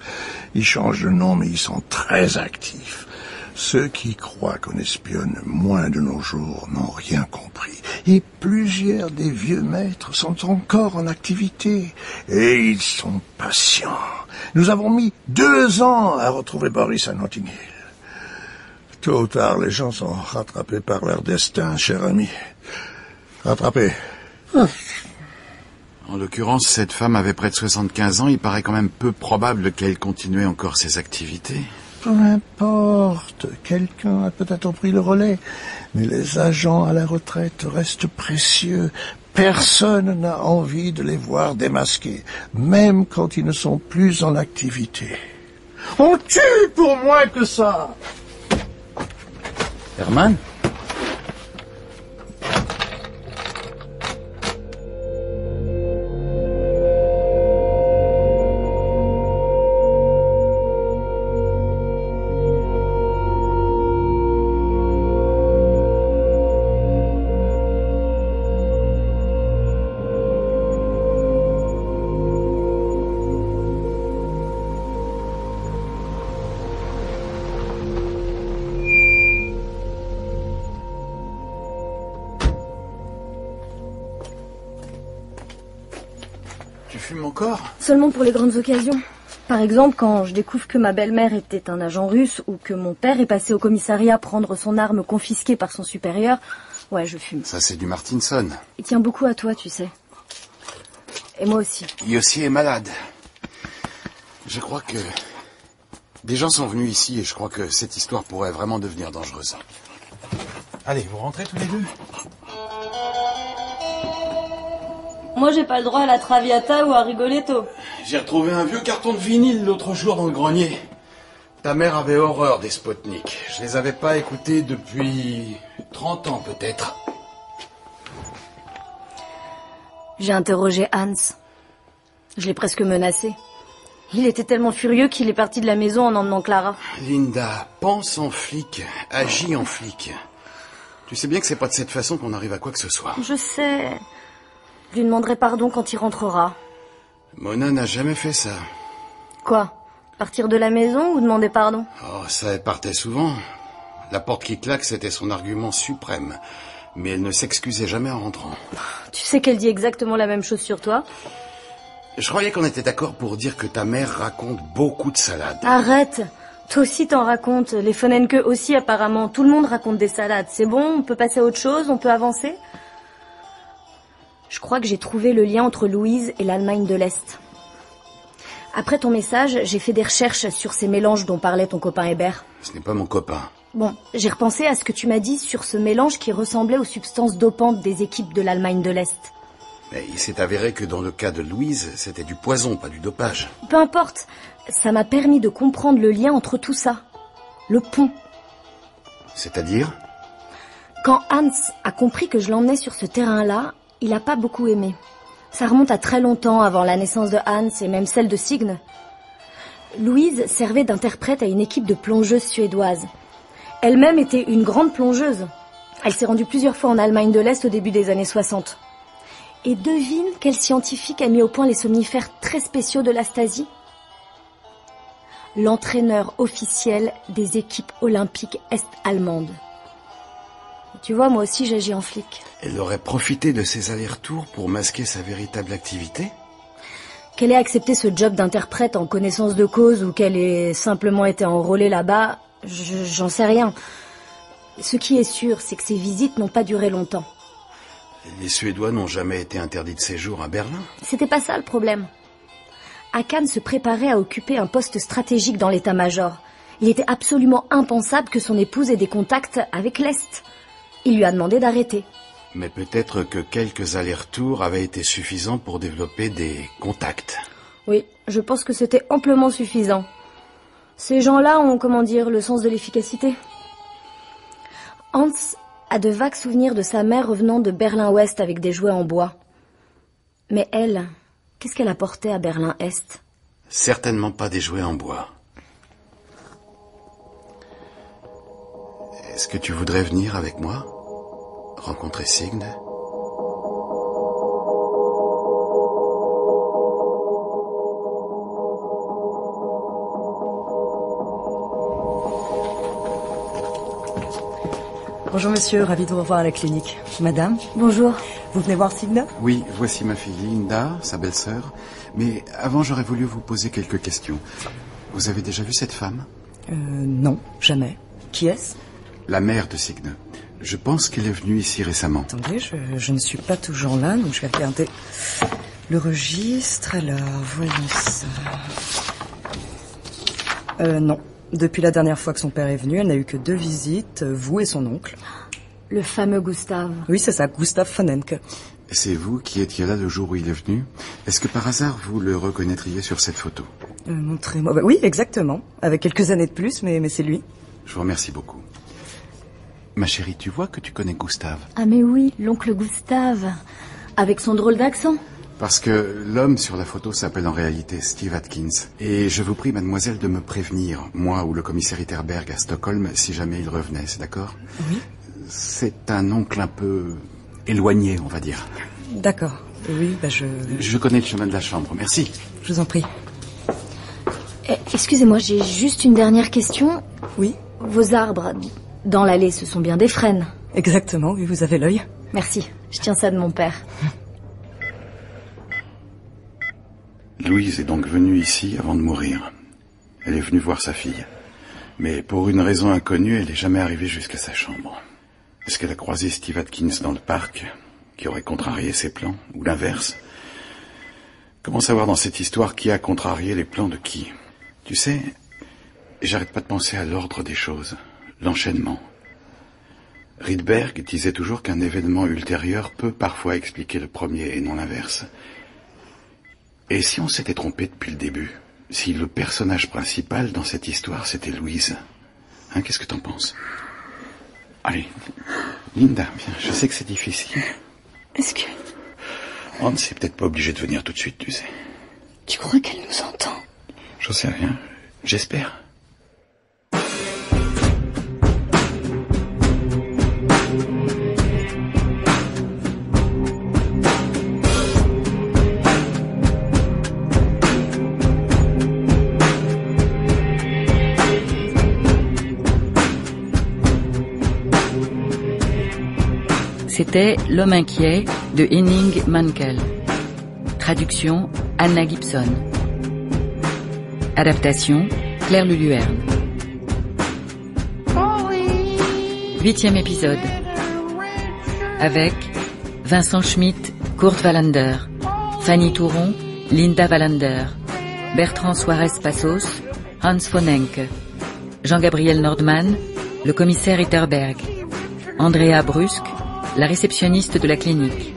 Ils changent de nom, mais ils sont très actifs. Ceux qui croient qu'on espionne moins de nos jours n'ont rien compris. Et plusieurs des vieux maîtres sont encore en activité. Et ils sont patients. Nous avons mis 2 ans à retrouver Boris à Notting Hill. Tôt ou tard, les gens sont rattrapés par leur destin, cher ami. Rattrapés. En l'occurrence, cette femme avait près de 75 ans. Il paraît quand même peu probable qu'elle continuait encore ses activités. Peu importe, quelqu'un a peut-être pris le relais, mais les agents à la retraite restent précieux. Personne n'a envie de les voir démasqués, même quand ils ne sont plus en activité. On tue pour moins que ça. Herman ? Tu fumes encore? Seulement pour les grandes occasions. Par exemple, quand je découvre que ma belle-mère était un agent russe ou que mon père est passé au commissariat prendre son arme confisquée par son supérieur, ouais, je fume. Ça, c'est du Martinson. Il tient beaucoup à toi, tu sais. Et moi aussi. Yossi est malade. Je crois que... Des gens sont venus ici et je crois que cette histoire pourrait vraiment devenir dangereuse. Allez, vous rentrez tous les deux? Moi, j'ai pas le droit à la Traviata ou à Rigoletto. J'ai retrouvé un vieux carton de vinyle l'autre jour dans le grenier. Ta mère avait horreur des Sputnik. Je les avais pas écoutés depuis 30 ans peut-être. J'ai interrogé Hans. Je l'ai presque menacé. Il était tellement furieux qu'il est parti de la maison en emmenant Clara. Linda, pense en flic, agis en flic. Tu sais bien que c'est pas de cette façon qu'on arrive à quoi que ce soit. Je sais. Je lui demanderai pardon quand il rentrera. Mona n'a jamais fait ça. Quoi? Partir de la maison ou demander pardon? Oh, ça, elle partait souvent. La porte qui claque, c'était son argument suprême. Mais elle ne s'excusait jamais en rentrant. Tu sais qu'elle dit exactement la même chose sur toi? Je croyais qu'on était d'accord pour dire que ta mère raconte beaucoup de salades. Arrête! Toi aussi t'en racontes. Les Fonenke aussi apparemment. Tout le monde raconte des salades. C'est bon? On peut passer à autre chose? On peut avancer? Je crois que j'ai trouvé le lien entre Louise et l'Allemagne de l'Est. Après ton message, j'ai fait des recherches sur ces mélanges dont parlait ton copain Hébert. Ce n'est pas mon copain. Bon, j'ai repensé à ce que tu m'as dit sur ce mélange qui ressemblait aux substances dopantes des équipes de l'Allemagne de l'Est. Mais il s'est avéré que dans le cas de Louise, c'était du poison, pas du dopage. Peu importe, ça m'a permis de comprendre le lien entre tout ça. Le pont. C'est-à-dire? Quand Hans a compris que je l'emmenais sur ce terrain-là, il n'a pas beaucoup aimé. Ça remonte à très longtemps avant la naissance de Hans et même celle de Signe. Louise servait d'interprète à une équipe de plongeuses suédoises. Elle-même était une grande plongeuse. Elle s'est rendue plusieurs fois en Allemagne de l'Est au début des années 60. Et devine quel scientifique a mis au point les somnifères très spéciaux de la Stasi? L'entraîneur officiel des équipes olympiques est-allemandes. Tu vois, moi aussi j'agis en flic. Elle aurait profité de ses allers-retours pour masquer sa véritable activité? Qu'elle ait accepté ce job d'interprète en connaissance de cause ou qu'elle ait simplement été enrôlée là-bas, j'en sais rien. Ce qui est sûr, c'est que ces visites n'ont pas duré longtemps. Les Suédois n'ont jamais été interdits de séjour à Berlin? C'était pas ça le problème. Hakan se préparait à occuper un poste stratégique dans l'état-major. Il était absolument impensable que son épouse ait des contacts avec l'Est. Il lui a demandé d'arrêter. Mais peut-être que quelques allers-retours avaient été suffisants pour développer des contacts. Oui, je pense que c'était amplement suffisant. Ces gens-là ont, le sens de l'efficacité. Hans a de vagues souvenirs de sa mère revenant de Berlin-Ouest avec des jouets en bois. Mais elle, qu'est-ce qu'elle apportait à Berlin-Est? Certainement pas des jouets en bois. Est-ce que tu voudrais venir avec moi? Rencontrer Signe? Bonjour monsieur, ravi de vous revoir à la clinique. Madame? Bonjour. Vous venez voir Signe? Oui, voici ma fille Linda, sa belle-sœur. Mais avant, j'aurais voulu vous poser quelques questions. Vous avez déjà vu cette femme? Non, jamais. Qui est-ce? La mère de Signe. Je pense qu'elle est venue ici récemment. Attendez, je ne suis pas toujours là, donc je vais regarder le registre. Alors, voyons ça. Non. Depuis la dernière fois que son père est venu, elle n'a eu que 2 visites, vous et son oncle. Le fameux Gustave. Oui, c'est ça, Gustave Fonenke. C'est vous qui étiez là le jour où il est venu? Est-ce que par hasard vous le reconnaîtriez sur cette photo? Montrez-moi. Oui, exactement. Avec quelques années de plus, mais c'est lui. Je vous remercie beaucoup. Ma chérie, tu vois que tu connais Gustave? Ah mais oui, l'oncle Gustave. Avec son drôle d'accent. Parce que l'homme sur la photo s'appelle en réalité Steve Atkins. Et je vous prie, mademoiselle, de me prévenir, moi ou le commissaire Itterberg à Stockholm, si jamais il revenait, c'est d'accord? Oui. C'est un oncle un peu éloigné, on va dire. D'accord. Oui, Je connais le chemin de la chambre, merci. Je vous en prie. Excusez-moi, j'ai juste une dernière question. Oui. Vos arbres dans l'allée, ce sont bien des frênes? Exactement, oui, vous avez l'œil. Merci, je tiens ça de mon père. Louise est donc venue ici avant de mourir. Elle est venue voir sa fille. Mais pour une raison inconnue, elle n'est jamais arrivée jusqu'à sa chambre. Est-ce qu'elle a croisé Steve Atkins dans le parc, qui aurait contrarié ses plans, ou l'inverse? Comment savoir dans cette histoire qui a contrarié les plans de qui? Tu sais, j'arrête pas de penser à l'ordre des choses, l'enchaînement. Rydberg disait toujours qu'un événement ultérieur peut parfois expliquer le premier et non l'inverse. Et si on s'était trompé depuis le début? Si le personnage principal dans cette histoire, c'était Louise? Hein, qu'est-ce que t'en penses? Allez, Linda, viens, je sais que c'est difficile. Est-ce que... Hans n'est peut-être pas obligé de venir tout de suite, tu sais. Tu crois qu'elle nous entend? J'en sais rien, j'espère. C'était L'homme inquiet de Henning Mankell. Traduction Anna Gibson. Adaptation Claire Luluerne. 8e épisode. Avec Vincent Schmitt, Kurt Wallander, Fanny Touron, Linda Wallander, Bertrand Suarez Passos, Hans von Enke, Jean-Gabriel Nordmann, le commissaire Itterberg, Andrea Brusque, la réceptionniste de la clinique,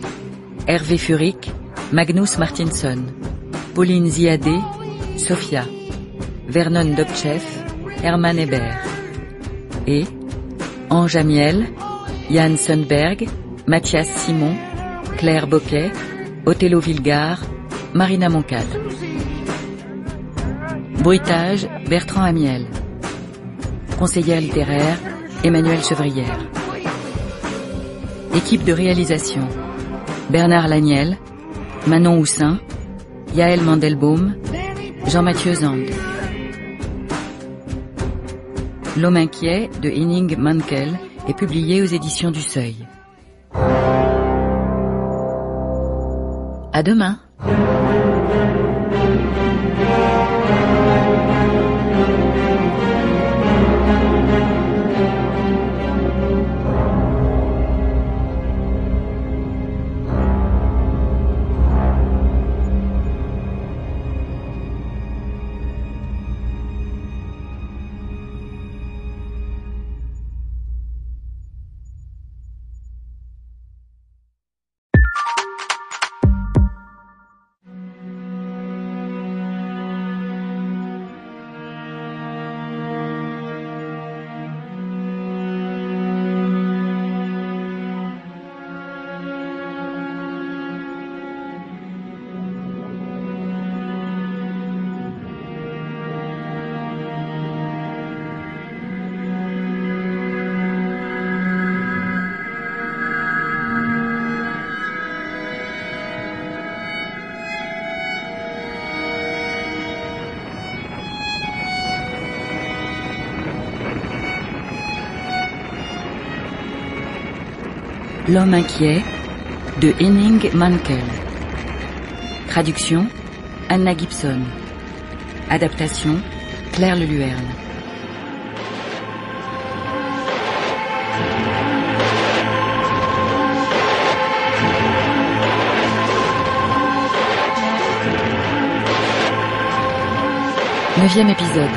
Hervé Furik, Magnus Martinsson, Pauline Ziadé, Sophia, Vernon Dobchev, Hermann Hébert, et Ange Amiel, Yann Sundberg, Mathias Simon, Claire Boquet, Othello Vilgar, Marina Moncade. Bruitage, Bertrand Amiel. Conseillère littéraire, Emmanuelle Chevrière. Équipe de réalisation, Bernard Laniel, Manon Houssin, Yaël Mandelbaum, Jean-Mathieu Zand. L'homme inquiet de Henning Mankell est publié aux éditions du Seuil. À demain. L'homme inquiet de Henning Mankell. Traduction Anna Gibson. Adaptation Claire Luluerne. Neuvième épisode.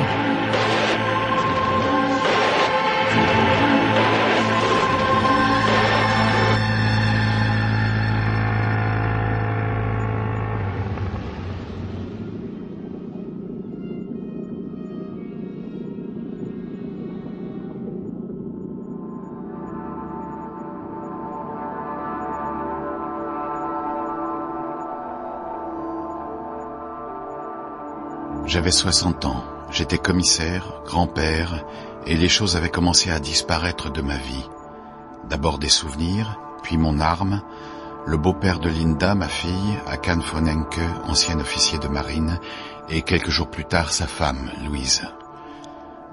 J'avais 60 ans, j'étais commissaire, grand-père, et les choses avaient commencé à disparaître de ma vie. D'abord des souvenirs, puis mon arme, le beau-père de Linda, ma fille, Hakan von Enke, ancien officier de marine, et quelques jours plus tard sa femme, Louise.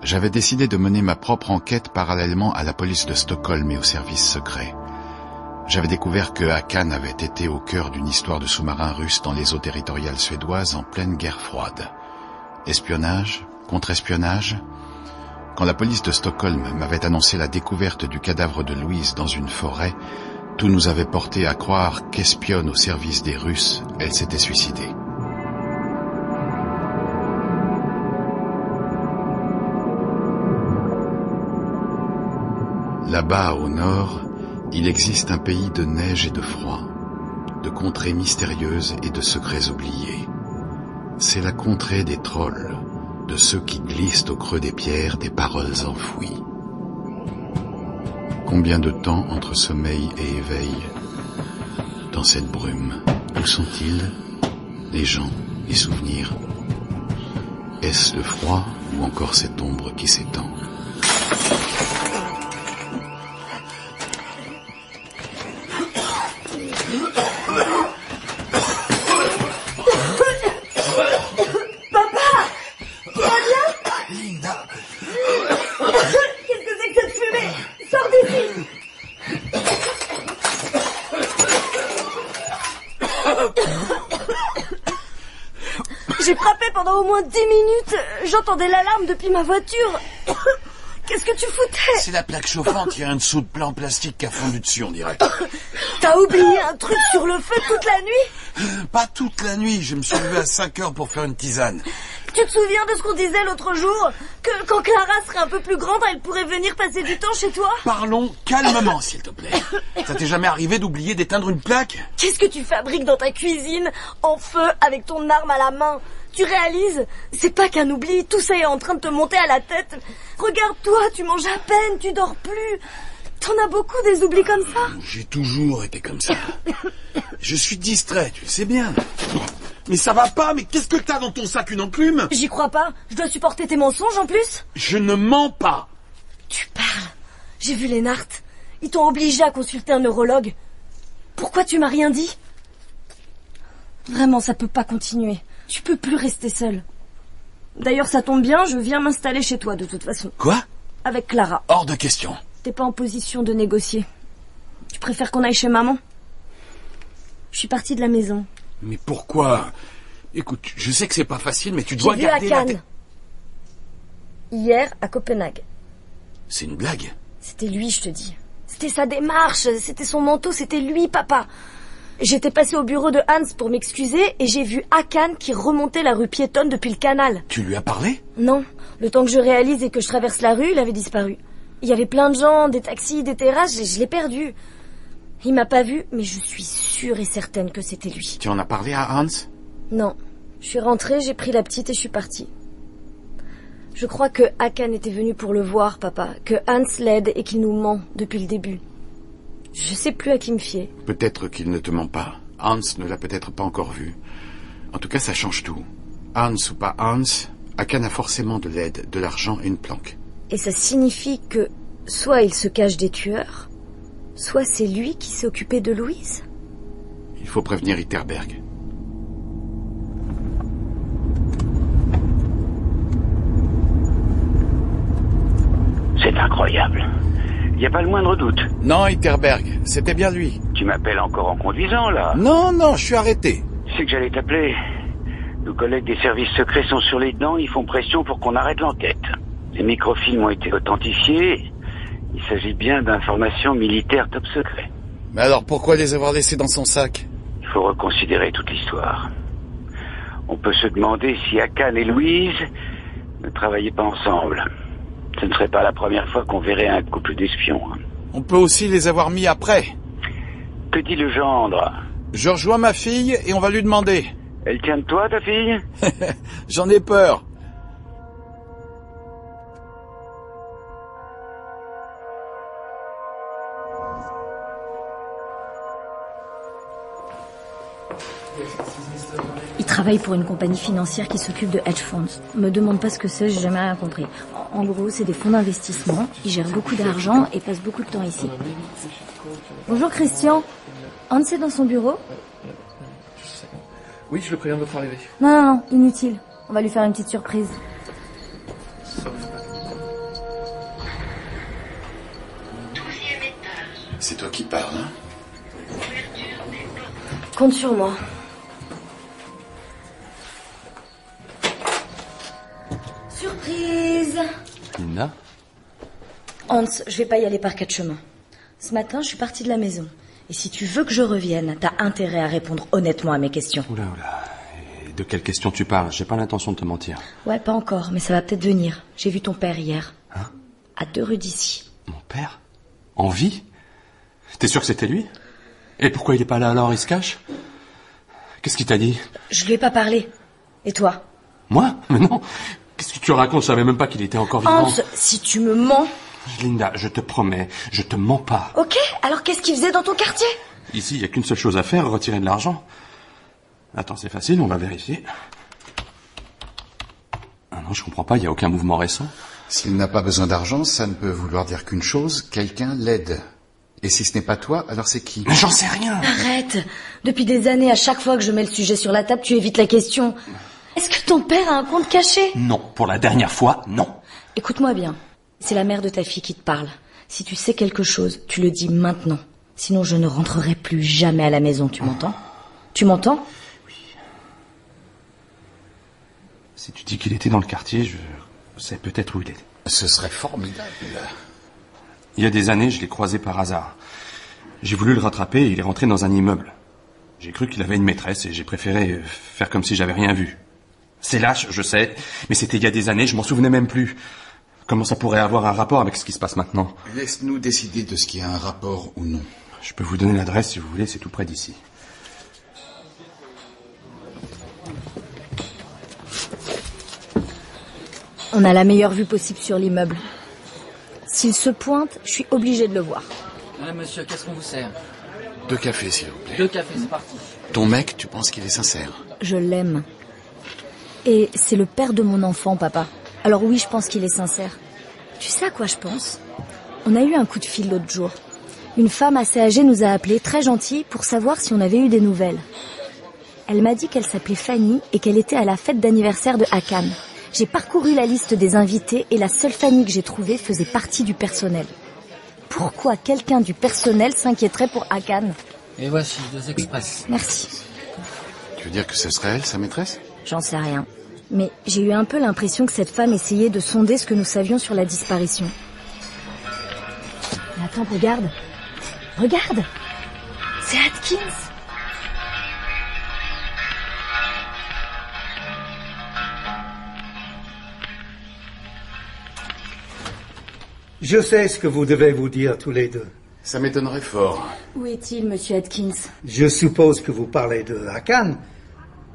J'avais décidé de mener ma propre enquête parallèlement à la police de Stockholm et au service secret. J'avais découvert que Hakan avait été au cœur d'une histoire de sous-marins russes dans les eaux territoriales suédoises en pleine guerre froide. Espionnage, contre-espionnage. Quand la police de Stockholm m'avait annoncé la découverte du cadavre de Louise dans une forêt, tout nous avait porté à croire qu'espionne au service des Russes, elle s'était suicidée. Là-bas, au nord, il existe un pays de neige et de froid, de contrées mystérieuses et de secrets oubliés. C'est la contrée des trolls, de ceux qui glissent au creux des pierres des paroles enfouies. Combien de temps entre sommeil et éveil? Dans cette brume, où sont-ils? Les gens, les souvenirs? Est-ce le froid ou encore cette ombre qui s'étend? J'ai frappé pendant au moins 10 minutes. J'entendais l'alarme depuis ma voiture. Qu'est-ce que tu foutais? C'est la plaque chauffante, il y a un dessous de plan plastique qui a fondu dessus, on dirait. T'as oublié un truc sur le feu toute la nuit? Pas toute la nuit, je me suis levé à 5 heures pour faire une tisane. Tu te souviens de ce qu'on disait l'autre jour? Que quand Clara serait un peu plus grande, elle pourrait venir passer du temps chez toi? Parlons calmement, s'il te plaît. Ça t'est jamais arrivé d'oublier d'éteindre une plaque? Qu'est-ce que tu fabriques dans ta cuisine, en feu, avec ton arme à la main? Tu réalises? C'est pas qu'un oubli, tout ça est en train de te monter à la tête. Regarde-toi, tu manges à peine, tu dors plus. T'en as beaucoup des oublis comme ça? J'ai toujours été comme ça. Je suis distrait, tu le sais bien. Mais ça va pas, mais qu'est-ce que t'as dans ton sac, une enclume? J'y crois pas, je dois supporter tes mensonges en plus? Je ne mens pas. Tu parles. J'ai vu les Nartes. Ils t'ont obligé à consulter un neurologue. Pourquoi tu m'as rien dit? Vraiment, ça peut pas continuer. Tu peux plus rester seule. D'ailleurs, ça tombe bien, je viens m'installer chez toi de toute façon. Quoi? Avec Clara. Hors de question. T'es pas en position de négocier. Tu préfères qu'on aille chez maman? Je suis partie de la maison. Mais pourquoi? Écoute, je sais que c'est pas facile, mais tu dois garder la tête. Hier, à Copenhague. C'est une blague? C'était lui, je te dis. C'était sa démarche, c'était son manteau, c'était lui, papa. J'étais passée au bureau de Hans pour m'excuser et j'ai vu Hakan qui remontait la rue piétonne depuis le canal. Tu lui as parlé? Non. Le temps que je réalise et que je traverse la rue, il avait disparu. Il y avait plein de gens, des taxis, des terrasses, je l'ai perdu. Il m'a pas vu, mais je suis sûre et certaine que c'était lui. Tu en as parlé à Hans? Non. Je suis rentrée, j'ai pris la petite et je suis partie. Je crois que Hakan était venu pour le voir, papa. Que Hans l'aide et qu'il nous ment depuis le début. Je sais plus à qui me fier. Peut-être qu'il ne te ment pas. Hans ne l'a peut-être pas encore vu. En tout cas, ça change tout. Hans ou pas Hans, Hakan a forcément de l'aide, de l'argent et une planque. Et ça signifie que soit il se cache des tueurs, soit c'est lui qui s'est occupé de Louise. Il faut prévenir Itterberg. C'est incroyable. Il n'y a pas le moindre doute. Non, Itterberg, c'était bien lui. Tu m'appelles encore en conduisant, là? Non, je suis arrêté. Tu sais que j'allais t'appeler. Nos collègues des services secrets sont sur les dents, ils font pression pour qu'on arrête l'enquête. Les microfilms ont été authentifiés. Il s'agit bien d'informations militaires top secret. Mais alors, pourquoi les avoir laissés dans son sac? Il faut reconsidérer toute l'histoire. On peut se demander si Hakan et Louise ne travaillaient pas ensemble. Ce ne serait pas la première fois qu'on verrait un couple d'espions. On peut aussi les avoir mis après. Que dit le gendre? Je rejoins ma fille et on va lui demander. Elle tient de toi, ta fille? J'en ai peur. Il travaille pour une compagnie financière qui s'occupe de hedge funds. Me demande pas ce que c'est, j'ai jamais rien compris. En gros, c'est des fonds d'investissement. Il gère beaucoup d'argent et passe beaucoup de temps ici. Bonjour Christian. Hans est dans son bureau? Oui, je le préviens de votre arrivée. Non, inutile. On va lui faire une petite surprise. C'est toi qui parles, hein? Compte sur moi. Surprise! Linda? Hans, je vais pas y aller par 4 chemins. Ce matin, je suis partie de la maison. Et si tu veux que je revienne, t'as intérêt à répondre honnêtement à mes questions. Oula. Et de quelles questions tu parles? J'ai pas l'intention de te mentir. Ouais, pas encore, mais ça va peut-être venir. J'ai vu ton père hier. Hein? À 2 rues d'ici. Mon père? En vie? T'es sûr que c'était lui? Et pourquoi il est pas là alors? Il se cache? Qu'est-ce qu'il t'a dit? Je lui ai pas parlé. Et toi? Moi? Mais non. Qu'est-ce que tu racontes? Je savais même pas qu'il était encore vivant. Hans, si tu me mens... Linda, je te promets, je te mens pas. Ok, alors qu'est-ce qu'il faisait dans ton quartier? Ici, il y a qu'une seule chose à faire, retirer de l'argent. Attends, c'est facile, on va vérifier. Ah non, je comprends pas, il y a aucun mouvement récent. S'il n'a pas besoin d'argent, ça ne peut vouloir dire qu'une chose, quelqu'un l'aide. Et si ce n'est pas toi, alors c'est qui? Mais j'en sais rien. Arrête. Depuis des années, à chaque fois que je mets le sujet sur la table, tu évites la question. Est-ce que ton père a un compte caché? Non, pour la dernière fois, non. Écoute-moi bien. C'est la mère de ta fille qui te parle. Si tu sais quelque chose, tu le dis maintenant. Sinon, je ne rentrerai plus jamais à la maison, tu m'entends? Tu m'entends? Oui. Si tu dis qu'il était dans le quartier, je sais peut-être où il est. Ce serait formidable. Il y a des années, je l'ai croisé par hasard. J'ai voulu le rattraper et il est rentré dans un immeuble. J'ai cru qu'il avait une maîtresse et j'ai préféré faire comme si j'avais rien vu. C'est lâche, je sais, mais c'était il y a des années, je m'en souvenais même plus. Comment ça pourrait avoir un rapport avec ce qui se passe maintenant? Laisse-nous décider de ce qui a un rapport ou non. Je peux vous donner l'adresse si vous voulez, c'est tout près d'ici. On a la meilleure vue possible sur l'immeuble. S'il se pointe, je suis obligée de le voir. Monsieur, qu'est-ce qu'on vous sert? 2 cafés, s'il vous plaît. 2 cafés, c'est parti. Ton mec, tu penses qu'il est sincère? Je l'aime. Et c'est le père de mon enfant, papa. Alors oui, je pense qu'il est sincère. Tu sais à quoi je pense? On a eu un coup de fil l'autre jour. Une femme assez âgée nous a appelés, très gentille, pour savoir si on avait eu des nouvelles. Elle m'a dit qu'elle s'appelait Fanny et qu'elle était à la fête d'anniversaire de Hakan. J'ai parcouru la liste des invités et la seule Fanny que j'ai trouvée faisait partie du personnel. Pourquoi quelqu'un du personnel s'inquiéterait pour Hakan? Et voici 2 express. Merci. Tu veux dire que ce serait elle, sa maîtresse? J'en sais rien. Mais j'ai eu un peu l'impression que cette femme essayait de sonder ce que nous savions sur la disparition. Mais attends, regarde. Regarde. C'est Atkins. Je sais ce que vous devez vous dire tous les deux. Ça m'étonnerait fort. Où est-il, monsieur Atkins? Je suppose que vous parlez de Hakan.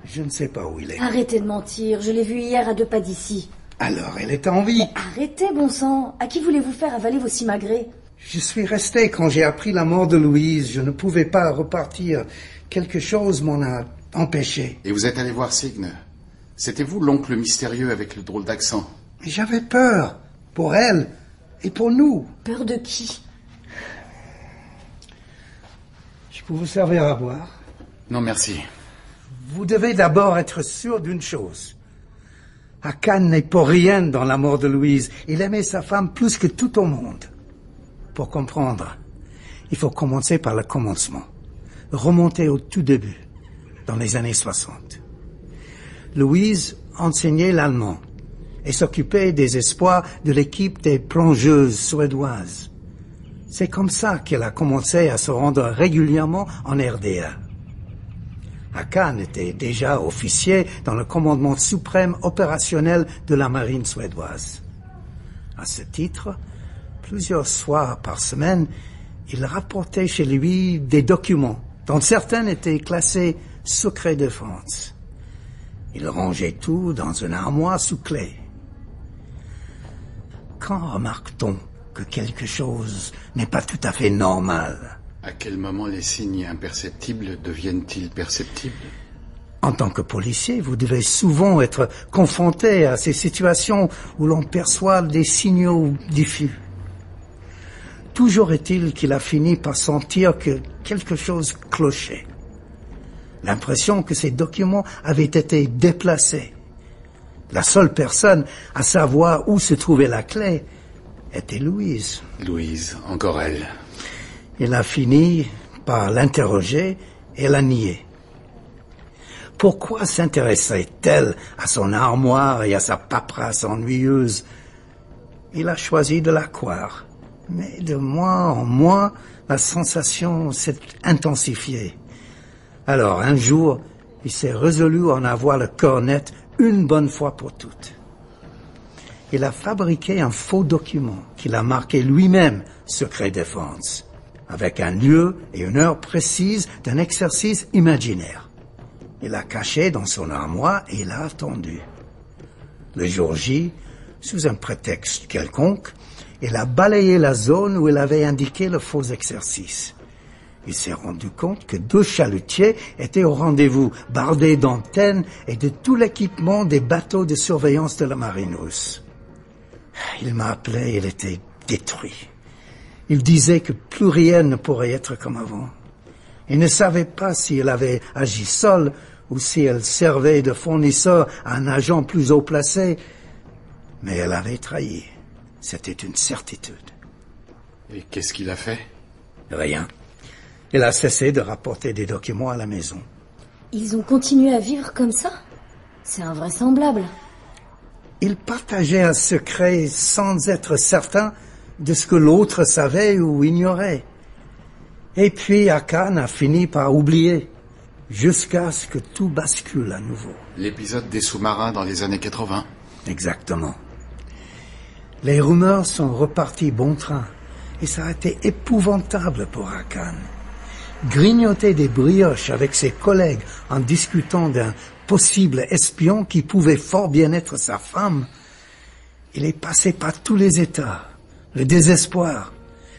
Je ne sais pas où il est. Arrêtez de mentir, je l'ai vu hier à 2 pas d'ici. Alors, elle est en vie. Mais arrêtez, bon sang. À qui voulez-vous faire avaler vos simagrées? Je suis resté quand j'ai appris la mort de Louise. Je ne pouvais pas repartir. Quelque chose m'en a empêché. Et vous êtes allé voir Signe? C'était vous l'oncle mystérieux avec le drôle d'accent? J'avais peur. Pour elle et pour nous. Peur de qui? Je peux vous servir à boire? Non, merci. Vous devez d'abord être sûr d'une chose. Hakan n'est pour rien dans la mort de Louise. Il aimait sa femme plus que tout au monde. Pour comprendre, il faut commencer par le commencement. Remonter au tout début, dans les années 60. Louise enseignait l'allemand et s'occupait des espoirs de l'équipe des plongeuses suédoises. C'est comme ça qu'elle a commencé à se rendre régulièrement en RDA. Hakan était déjà officier dans le commandement suprême opérationnel de la marine suédoise. À ce titre, plusieurs soirs par semaine, il rapportait chez lui des documents, dont certains étaient classés secret défense. Il rangeait tout dans une armoire sous clé. Quand remarque-t-on que quelque chose n'est pas tout à fait normal? À quel moment les signes imperceptibles deviennent-ils perceptibles? En tant que policier, vous devez souvent être confronté à ces situations où l'on perçoit des signaux diffus. Toujours est-il qu'il a fini par sentir que quelque chose clochait. L'impression que ces documents avaient été déplacés. La seule personne à savoir où se trouvait la clé était Louise. Louise, encore elle. Il a fini par l'interroger et la nier. Pourquoi s'intéresserait-elle à son armoire et à sa paperasse ennuyeuse? Il a choisi de la croire. Mais de mois en mois, la sensation s'est intensifiée. Alors, un jour, il s'est résolu en avoir le corps net une bonne fois pour toutes. Il a fabriqué un faux document qu'il a marqué lui-même secret défense, avec un lieu et une heure précise d'un exercice imaginaire. Il l'a caché dans son armoire et il a attendu. Le jour J, sous un prétexte quelconque, il a balayé la zone où il avait indiqué le faux exercice. Il s'est rendu compte que 2 chalutiers étaient au rendez-vous, bardés d'antennes et de tout l'équipement des bateaux de surveillance de la marine russe. Il m'a appelé, il était détruit. Il disait que plus rien ne pourrait être comme avant. Il ne savait pas si elle avait agi seule ou si elle servait de fournisseur à un agent plus haut placé, mais elle avait trahi. C'était une certitude. Et qu'est-ce qu'il a fait? Rien. Il a cessé de rapporter des documents à la maison. Ils ont continué à vivre comme ça? C'est invraisemblable. Il partageait un secret sans être certain de ce que l'autre savait ou ignorait. Et puis Hakan a fini par oublier, jusqu'à ce que tout bascule à nouveau. L'épisode des sous-marins dans les années 80. Exactement. Les rumeurs sont reparties bon train, et ça a été épouvantable pour Hakan. Grignoter des brioches avec ses collègues en discutant d'un possible espion qui pouvait fort bien être sa femme, il est passé par tous les états. Le désespoir,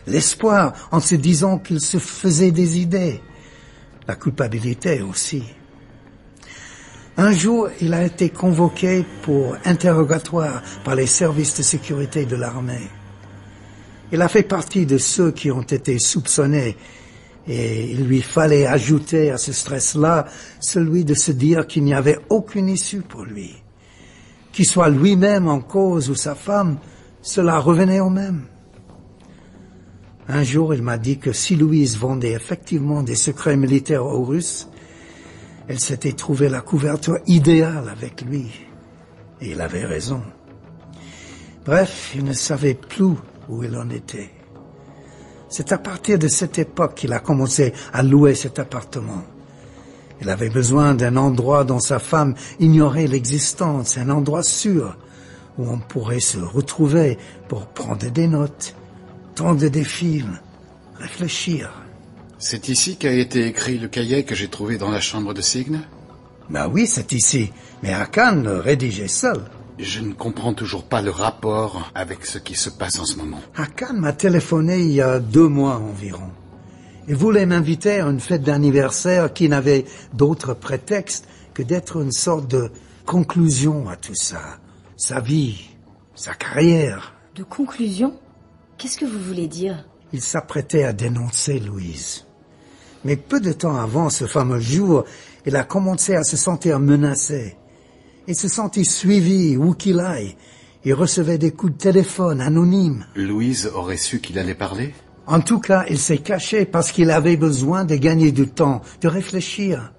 l'espoir en se disant qu'il se faisait des idées, la culpabilité aussi. Un jour, il a été convoqué pour interrogatoire par les services de sécurité de l'armée. Il a fait partie de ceux qui ont été soupçonnés et il lui fallait ajouter à ce stress-là celui de se dire qu'il n'y avait aucune issue pour lui. Qu'il soit lui-même en cause ou sa femme, cela revenait au même. Un jour, il m'a dit que si Louise vendait effectivement des secrets militaires aux Russes, elle s'était trouvée la couverture idéale avec lui. Et il avait raison. Bref, il ne savait plus où il en était. C'est à partir de cette époque qu'il a commencé à louer cet appartement. Il avait besoin d'un endroit dont sa femme ignorait l'existence, un endroit sûr où on pourrait se retrouver pour prendre des notes, tendre des films, réfléchir. C'est ici qu'a été écrit le cahier que j'ai trouvé dans la chambre de Signe? Ben oui, c'est ici. Mais Hakan le rédigeait seul. Je ne comprends toujours pas le rapport avec ce qui se passe en ce moment. Hakan m'a téléphoné il y a 2 mois environ. Il voulait m'inviter à une fête d'anniversaire qui n'avait d'autre prétexte que d'être une sorte de conclusion à tout ça. Sa vie, sa carrière. De conclusion? Qu'est-ce que vous voulez dire? Il s'apprêtait à dénoncer Louise. Mais peu de temps avant ce fameux jour, il a commencé à se sentir menacé. Il se sentit suivi où qu'il aille. Il recevait des coups de téléphone anonymes. Louise aurait su qu'il allait parler? En tout cas, il s'est caché parce qu'il avait besoin de gagner du temps, de réfléchir.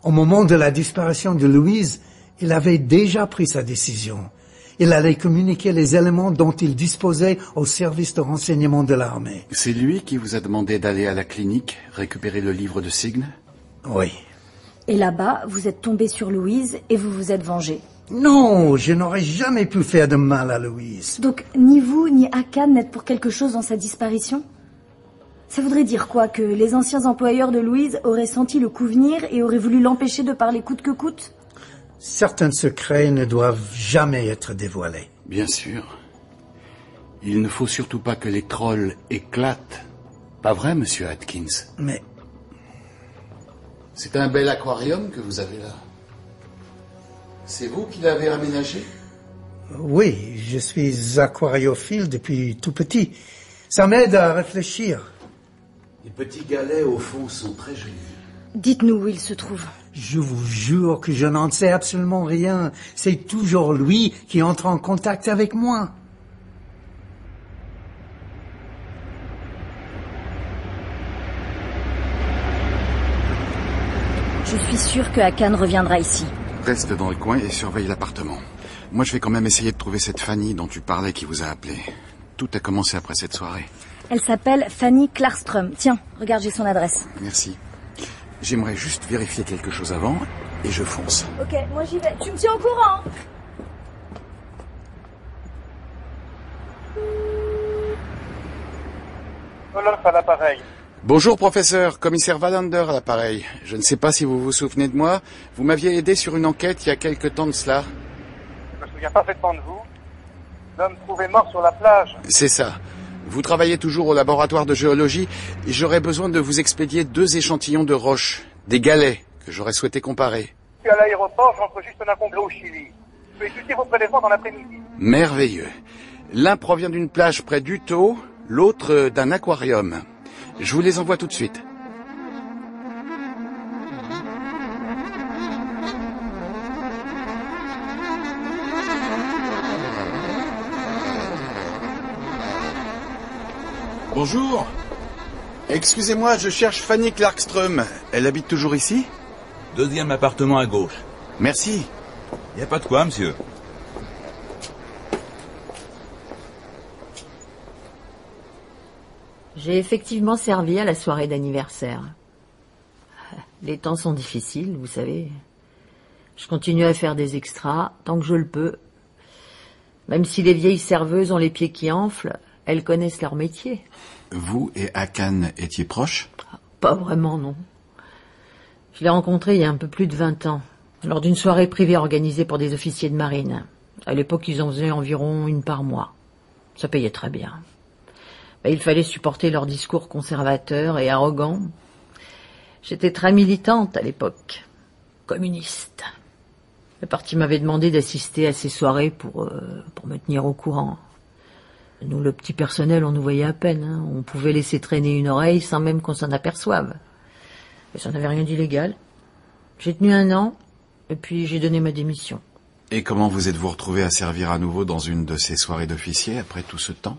Au moment de la disparition de Louise, il avait déjà pris sa décision. Il allait communiquer les éléments dont il disposait au service de renseignement de l'armée. C'est lui qui vous a demandé d'aller à la clinique récupérer le livre de Signe? Oui. Et là-bas, vous êtes tombé sur Louise et vous vous êtes vengé. Non, je n'aurais jamais pu faire de mal à Louise. Donc, ni vous, ni Hakan n'êtes pour quelque chose dans sa disparition? Ça voudrait dire quoi? Que les anciens employeurs de Louise auraient senti le coup venir et auraient voulu l'empêcher de parler coûte que coûte? Certains secrets ne doivent jamais être dévoilés. Bien sûr. Il ne faut surtout pas que les trolls éclatent. Pas vrai, monsieur Atkins? Mais... C'est un bel aquarium que vous avez là. C'est vous qui l'avez aménagé? Oui, je suis aquariophile depuis tout petit. Ça m'aide à réfléchir. Les petits galets, au fond, sont très jolis. Dites-nous où il se trouve. Je vous jure que je n'en sais absolument rien. C'est toujours lui qui entre en contact avec moi. Je suis suis sûre que Hakan reviendra ici. Reste dans le coin et surveille l'appartement. Moi, je vais quand même essayer de trouver cette Fanny dont tu parlais qui vous a appelé. Tout a commencé après cette soirée. Elle s'appelle Fanny Klarström. Tiens, regarde, j'ai son adresse. Merci. J'aimerais juste vérifier quelque chose avant et je fonce. Ok, moi j'y vais. Tu me tiens au courant? Olof à l'appareil. Bonjour professeur, commissaire Wallander à l'appareil. Je ne sais pas si vous vous souvenez de moi. Vous m'aviez aidé sur une enquête il y a quelque temps de cela. Je me souviens parfaitement de vous. L'homme trouvé mort sur la plage. C'est ça. Vous travaillez toujours au laboratoire de géologie et j'aurais besoin de vous expédier 2 échantillons de roches, des galets, que j'aurais souhaité comparer. Je suis à l'aéroport, j'entre juste d'un congrès au Chili. Je peux étudier vos prélèvements dans l'après-midi. Merveilleux. L'un provient d'une plage près d'Uto, l'autre d'un aquarium. Je vous les envoie tout de suite. Bonjour. Excusez-moi, je cherche Fanny Klarström. Elle habite toujours ici? 2e appartement à gauche. Merci. Y a pas de quoi, monsieur. J'ai effectivement servi à la soirée d'anniversaire. Les temps sont difficiles, vous savez. Je continue à faire des extras tant que je le peux. Même si les vieilles serveuses ont les pieds qui enflent, elles connaissent leur métier. Vous et Hakan étiez proches? Pas vraiment, non. Je l'ai rencontré il y a un peu plus de 20 ans, lors d'une soirée privée organisée pour des officiers de marine. À l'époque, ils en faisaient environ 1 par mois. Ça payait très bien. Mais il fallait supporter leurs discours conservateurs et arrogants. J'étais très militante à l'époque, communiste. Le parti m'avait demandé d'assister à ces soirées pour me tenir au courant. Nous, le petit personnel, on nous voyait à peine. Hein. On pouvait laisser traîner une oreille sans même qu'on s'en aperçoive. Et ça n'avait rien d'illégal. J'ai tenu 1 an, et puis j'ai donné ma démission. Et comment vous êtes-vous retrouvé à servir à nouveau dans une de ces soirées d'officiers après tout ce temps?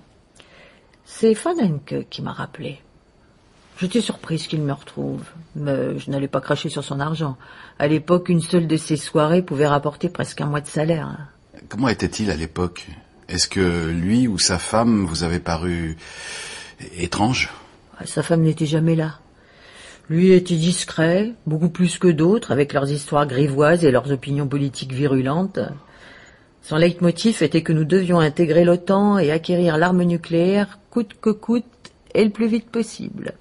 C'est Fanenke qui m'a rappelé. J'étais surprise qu'il me retrouve, mais je n'allais pas cracher sur son argent. À l'époque, une seule de ces soirées pouvait rapporter presque 1 mois de salaire. Comment était-il à l'époque? Est-ce que lui ou sa femme vous avaient paru étranges? Sa femme n'était jamais là. Lui était discret, beaucoup plus que d'autres, avec leurs histoires grivoises et leurs opinions politiques virulentes. Son leitmotiv était que nous devions intégrer l'OTAN et acquérir l'arme nucléaire coûte que coûte et le plus vite possible.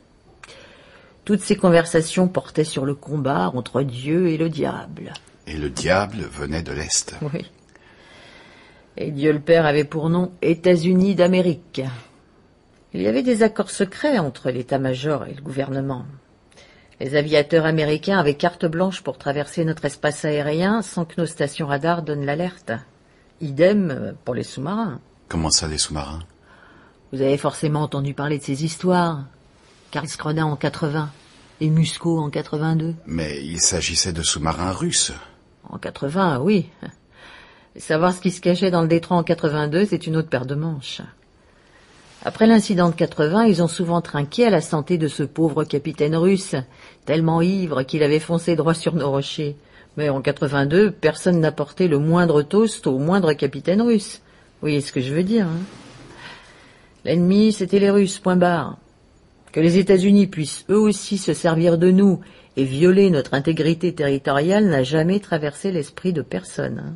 Toutes ces conversations portaient sur le combat entre Dieu et le diable. Et le diable venait de l'Est. Oui. Et Dieu le Père avait pour nom États-Unis d'Amérique. Il y avait des accords secrets entre l'état-major et le gouvernement. Les aviateurs américains avaient carte blanche pour traverser notre espace aérien sans que nos stations radars donnent l'alerte. Idem pour les sous-marins. Comment ça, les sous-marins? Vous avez forcément entendu parler de ces histoires. Karlskrona en 80 et Musco en 82. Mais il s'agissait de sous-marins russes. En 80, oui. Savoir ce qui se cachait dans le détroit en 82, c'est une autre paire de manches. Après l'incident de 80, ils ont souvent trinqué à la santé de ce pauvre capitaine russe, tellement ivre qu'il avait foncé droit sur nos rochers. Mais en 82, personne n'a porté le moindre toast au moindre capitaine russe. Vous voyez ce que je veux dire, hein? L'ennemi, c'était les Russes, point barre. Que les États-Unis puissent eux aussi se servir de nous et violer notre intégrité territoriale n'a jamais traversé l'esprit de personne, hein.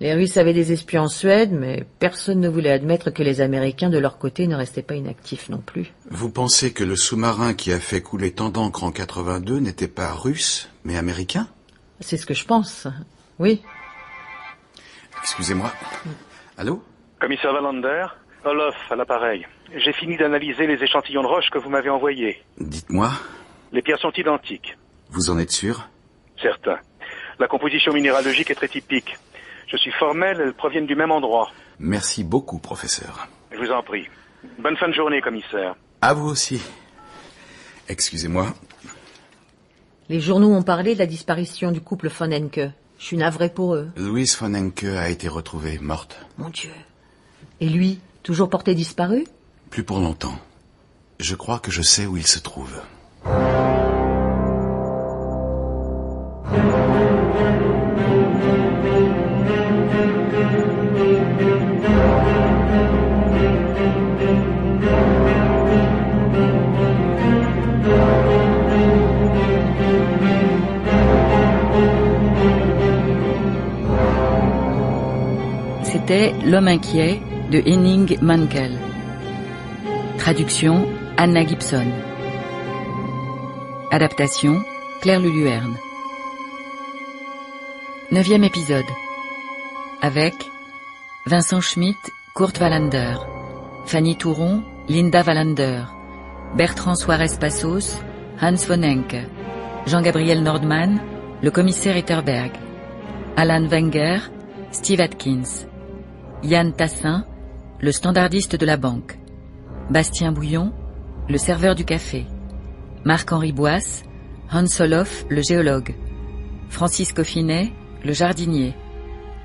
Les Russes avaient des espions en Suède, mais personne ne voulait admettre que les Américains, de leur côté, ne restaient pas inactifs non plus. Vous pensez que le sous-marin qui a fait couler tant d'encre en 82 n'était pas russe, mais américain? C'est ce que je pense, oui. Excusez-moi. Allô? Commissaire Wallander, Olof à l'appareil. J'ai fini d'analyser les échantillons de roches que vous m'avez envoyés. Dites-moi. Les pierres sont identiques. Vous en êtes sûr? Certain. La composition minéralogique est très typique. Je suis formel, elles proviennent du même endroit. Merci beaucoup, professeur. Je vous en prie. Bonne fin de journée, commissaire. À vous aussi. Excusez-moi. Les journaux ont parlé de la disparition du couple Fanenke. Je suis navrée pour eux. Louise Fanenke a été retrouvée morte. Mon Dieu. Et lui, toujours porté disparu? Plus pour longtemps. Je crois que je sais où il se trouve. C'était L'homme inquiet de Henning Mankell. Traduction Anna Gibson. Adaptation Claire Luluerne. 9e épisode. Avec Vincent Schmitt, Kurt Wallander, Fanny Touron, Linda Wallander, Bertrand Suarez Passos, Hans von Enke, Jean-Gabriel Nordmann, le commissaire Etterberg, Alan Wenger, Steve Atkins, Yann Tassin, le standardiste de la banque, Bastien Bouillon, le serveur du café, Marc-Henri Boisse, Hans Soloff, le géologue, Francis Coffinet, le jardinier,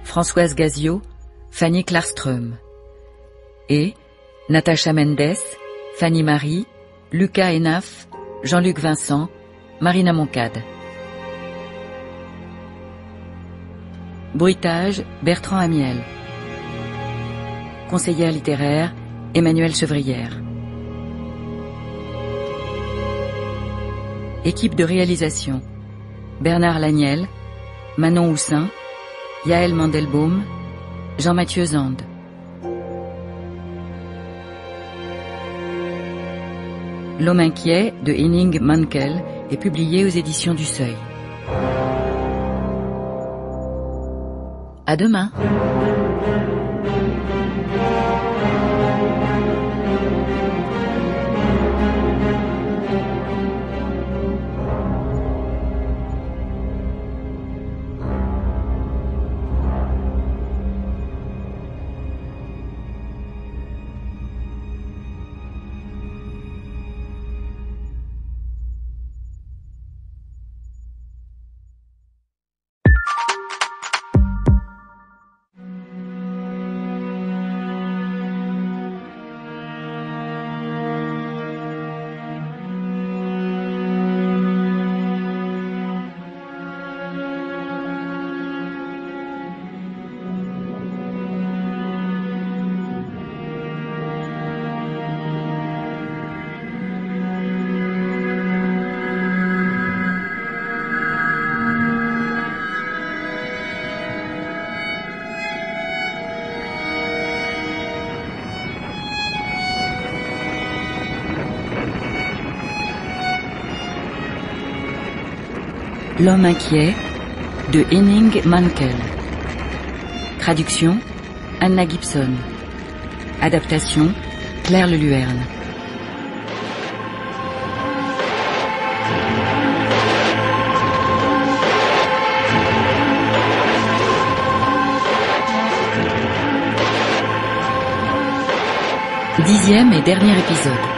Françoise Gazio, Fanny Klarström, et Natacha Mendes, Fanny Marie, Lucas Enaf, Jean-Luc Vincent, Marina Moncade. Bruitage, Bertrand Amiel. Conseillère littéraire, Emmanuelle Chevrière. Équipe de réalisation, Bernard Laniel, Manon Houssin, Yaël Mandelbaum, Jean-Mathieu Zande. L'homme inquiet de Henning Mankell est publié aux éditions du Seuil. À demain. L'homme inquiet de Henning Mankell. Traduction Anna Gibson. Adaptation Claire Luluerne. Dixième et dernier épisode.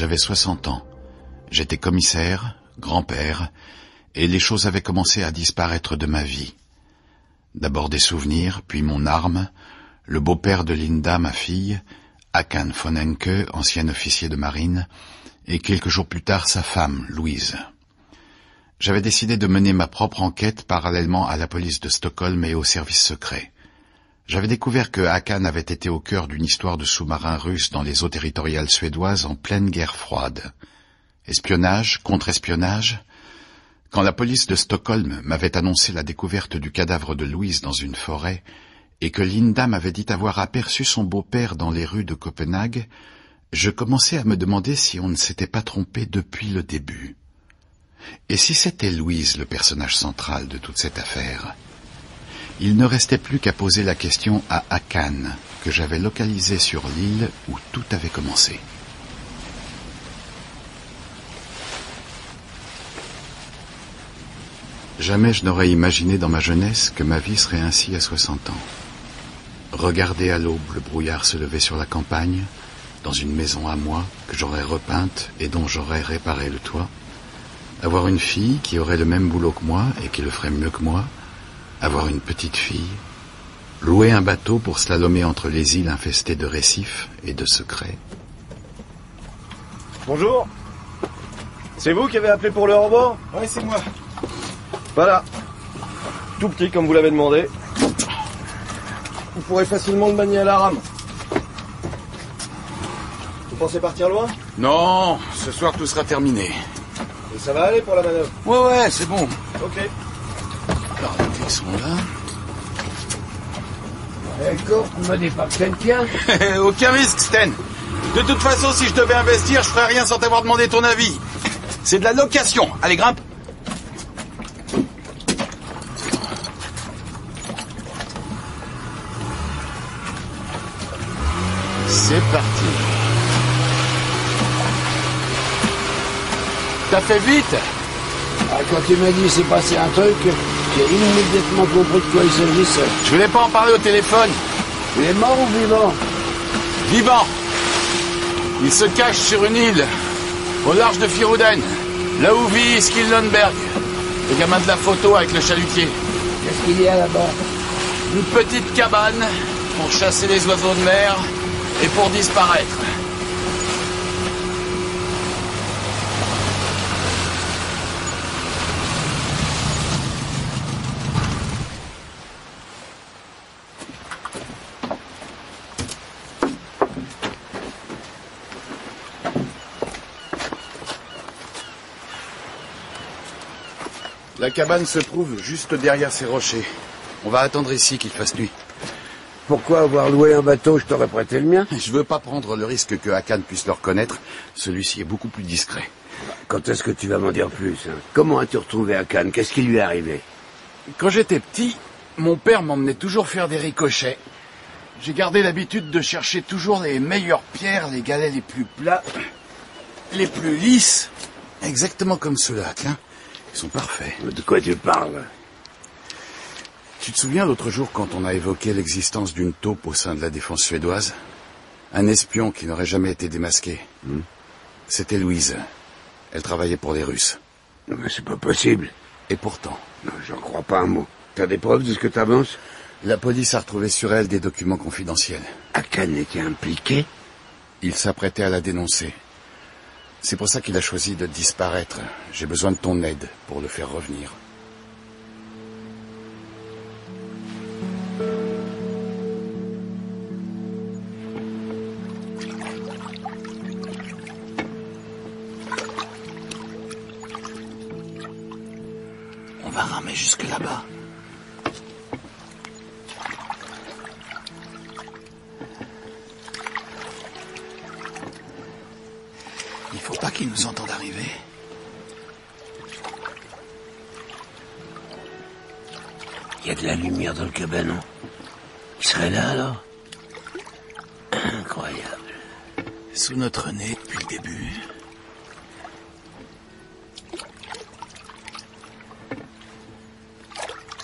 J'avais 60 ans. J'étais commissaire, grand-père, et les choses avaient commencé à disparaître de ma vie. D'abord des souvenirs, puis mon arme, le beau-père de Linda, ma fille, Hakan von Enke, ancien officier de marine, et quelques jours plus tard sa femme, Louise. J'avais décidé de mener ma propre enquête parallèlement à la police de Stockholm et au service secret. J'avais découvert que Hakan avait été au cœur d'une histoire de sous-marins russes dans les eaux territoriales suédoises en pleine guerre froide. Espionnage, contre-espionnage. Quand la police de Stockholm m'avait annoncé la découverte du cadavre de Louise dans une forêt et que Linda m'avait dit avoir aperçu son beau-père dans les rues de Copenhague, je commençais à me demander si on ne s'était pas trompé depuis le début. Et si c'était Louise le personnage central de toute cette affaire ? Il ne restait plus qu'à poser la question à Hakan, que j'avais localisé sur l'île où tout avait commencé. Jamais je n'aurais imaginé dans ma jeunesse que ma vie serait ainsi à 60 ans. Regarder à l'aube le brouillard se lever sur la campagne, dans une maison à moi que j'aurais repeinte et dont j'aurais réparé le toit, avoir une fille qui aurait le même boulot que moi et qui le ferait mieux que moi, avoir une petite fille, Louer un bateau pour slalomer entre les îles infestées de récifs et de secrets. Bonjour. C'est vous qui avez appelé pour le hors-bord? Ouais, c'est moi. Voilà. Tout petit comme vous l'avez demandé. Vous pourrez facilement le manier à la rame. Vous pensez partir loin? Non, ce soir tout sera terminé. Et ça va aller pour la manœuvre? Ouais, c'est bon. Ok. Alors, les clés sont là. D'accord, tu m'as dit pas que Sten tient. Aucun risque, Sten. De toute façon, si je devais investir, je ferais rien sans t'avoir demandé ton avis. C'est de la location. Allez, grimpe. C'est parti. T'as fait vite? Quand il m'a dit c'est passé un truc, j'ai immédiatement compris de quoi il s'agissait. Je voulais pas en parler au téléphone. Il est mort ou vivant? Vivant. Il se cache sur une île, au large de Firuden, là où vit Skillenberg, le gamin de la photo avec le chalutier. Qu'est-ce qu'il y a là-bas? Une petite cabane pour chasser les oiseaux de mer et pour disparaître. La cabane se trouve juste derrière ces rochers. On va attendre ici qu'il fasse nuit. Pourquoi avoir loué un bateau? Je t'aurais prêté le mien. Je veux pas prendre le risque que Hakan puisse le reconnaître. Celui-ci est beaucoup plus discret. Quand est-ce que tu vas m'en dire plus, hein? Comment as-tu retrouvé Hakan? Qu'est-ce qui lui est arrivé? Quand j'étais petit, mon père m'emmenait toujours faire des ricochets. J'ai gardé l'habitude de chercher toujours les meilleures pierres, les galets les plus plats, les plus lisses. Exactement comme ceux-là, tiens. Ils sont parfaits. De quoi tu parles? Tu te souviens l'autre jour quand on a évoqué l'existence d'une taupe au sein de la défense suédoise? Un espion qui n'aurait jamais été démasqué. C'était Louise. Elle travaillait pour les Russes. Non, mais c'est pas possible. Et pourtant? Non, j'en crois pas un mot. T'as des preuves de ce que t'avances? La police a retrouvé sur elle des documents confidentiels. Hakan était impliqué? Il s'apprêtait à la dénoncer. C'est pour ça qu'il a choisi de disparaître. J'ai besoin de ton aide pour le faire revenir. On va ramer jusque là-bas. Il faut pas qu'ils nous entendent arriver. Il y a de la lumière dans le cabanon. Il serait là alors? Incroyable. Sous notre nez depuis le début.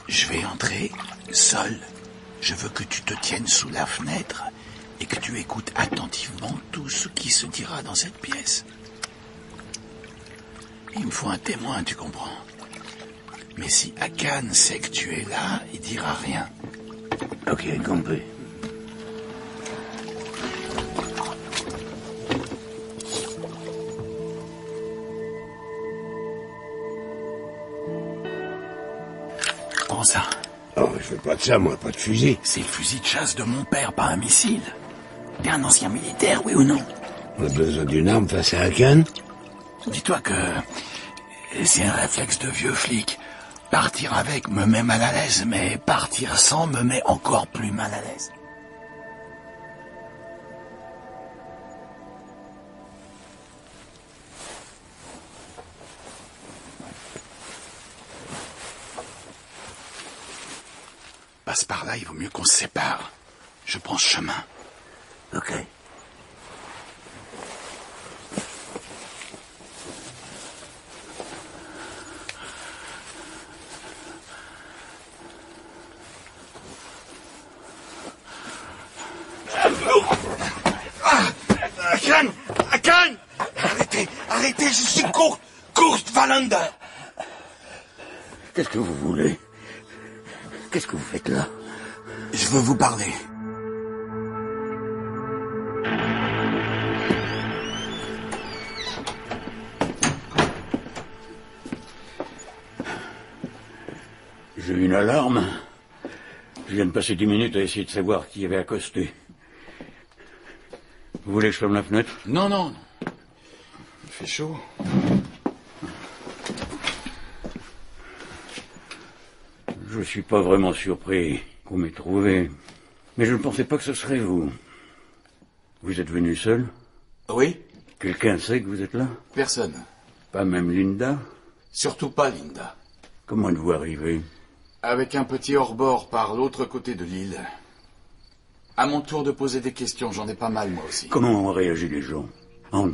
Je vais entrer seul. Je veux que tu te tiennes sous la fenêtre et que tu écoutes attentivement tout ce qui se dira dans cette pièce. Il me faut un témoin, tu comprends? Mais si Hakan sait que tu es là, il dira rien. Ok, compris. Prends ça. Oh, je fais pas de ça, moi, pas de fusil. C'est le fusil de chasse de mon père, pas un missile. T'es un ancien militaire, oui ou non? On a besoin d'une arme face à Hakan? Dis-toi que c'est un réflexe de vieux flic. Partir avec me met mal à l'aise, mais partir sans me met encore plus mal à l'aise. Passe par là, il vaut mieux qu'on se sépare. Je prends ce chemin. Ok. Hakan! Arrêtez, je suis Kurt Wallander. Qu'est-ce que vous voulez? Qu'est-ce que vous faites là? Je veux vous parler. J'ai eu une alarme. Je viens de passer 10 minutes à essayer de savoir qui avait accosté. Vous voulez que je ferme la fenêtre? Non, non. Il fait chaud. Je suis pas vraiment surpris qu'on m'ait trouvé. Mais je ne pensais pas que ce serait vous. Vous êtes venu seul? Oui. Quelqu'un sait que vous êtes là? Personne. Pas même Linda? Surtout pas Linda. Comment êtes-vous arrivé? Avec un petit hors-bord par l'autre côté de l'île. À mon tour de poser des questions, j'en ai pas mal moi aussi. Comment ont réagi les gens? Hans,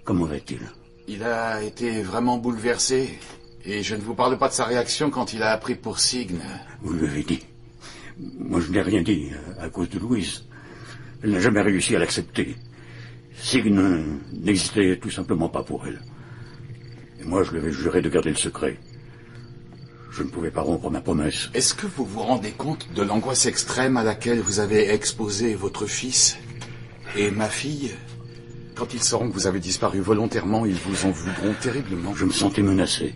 comment va-t-il? Il a été vraiment bouleversé. Et je ne vous parle pas de sa réaction quand il a appris pour Signe. Vous lui avez dit? Moi, je n'ai rien dit à cause de Louise. Elle n'a jamais réussi à l'accepter. Signe n'existait tout simplement pas pour elle. Et moi, je lui avais juré de garder le secret. Je ne pouvais pas rompre ma promesse. Est-ce que vous vous rendez compte de l'angoisse extrême à laquelle vous avez exposé votre fils et ma fille? Quand ils sauront que vous avez disparu volontairement, ils vous en voudront terriblement. Je me sentais menacé.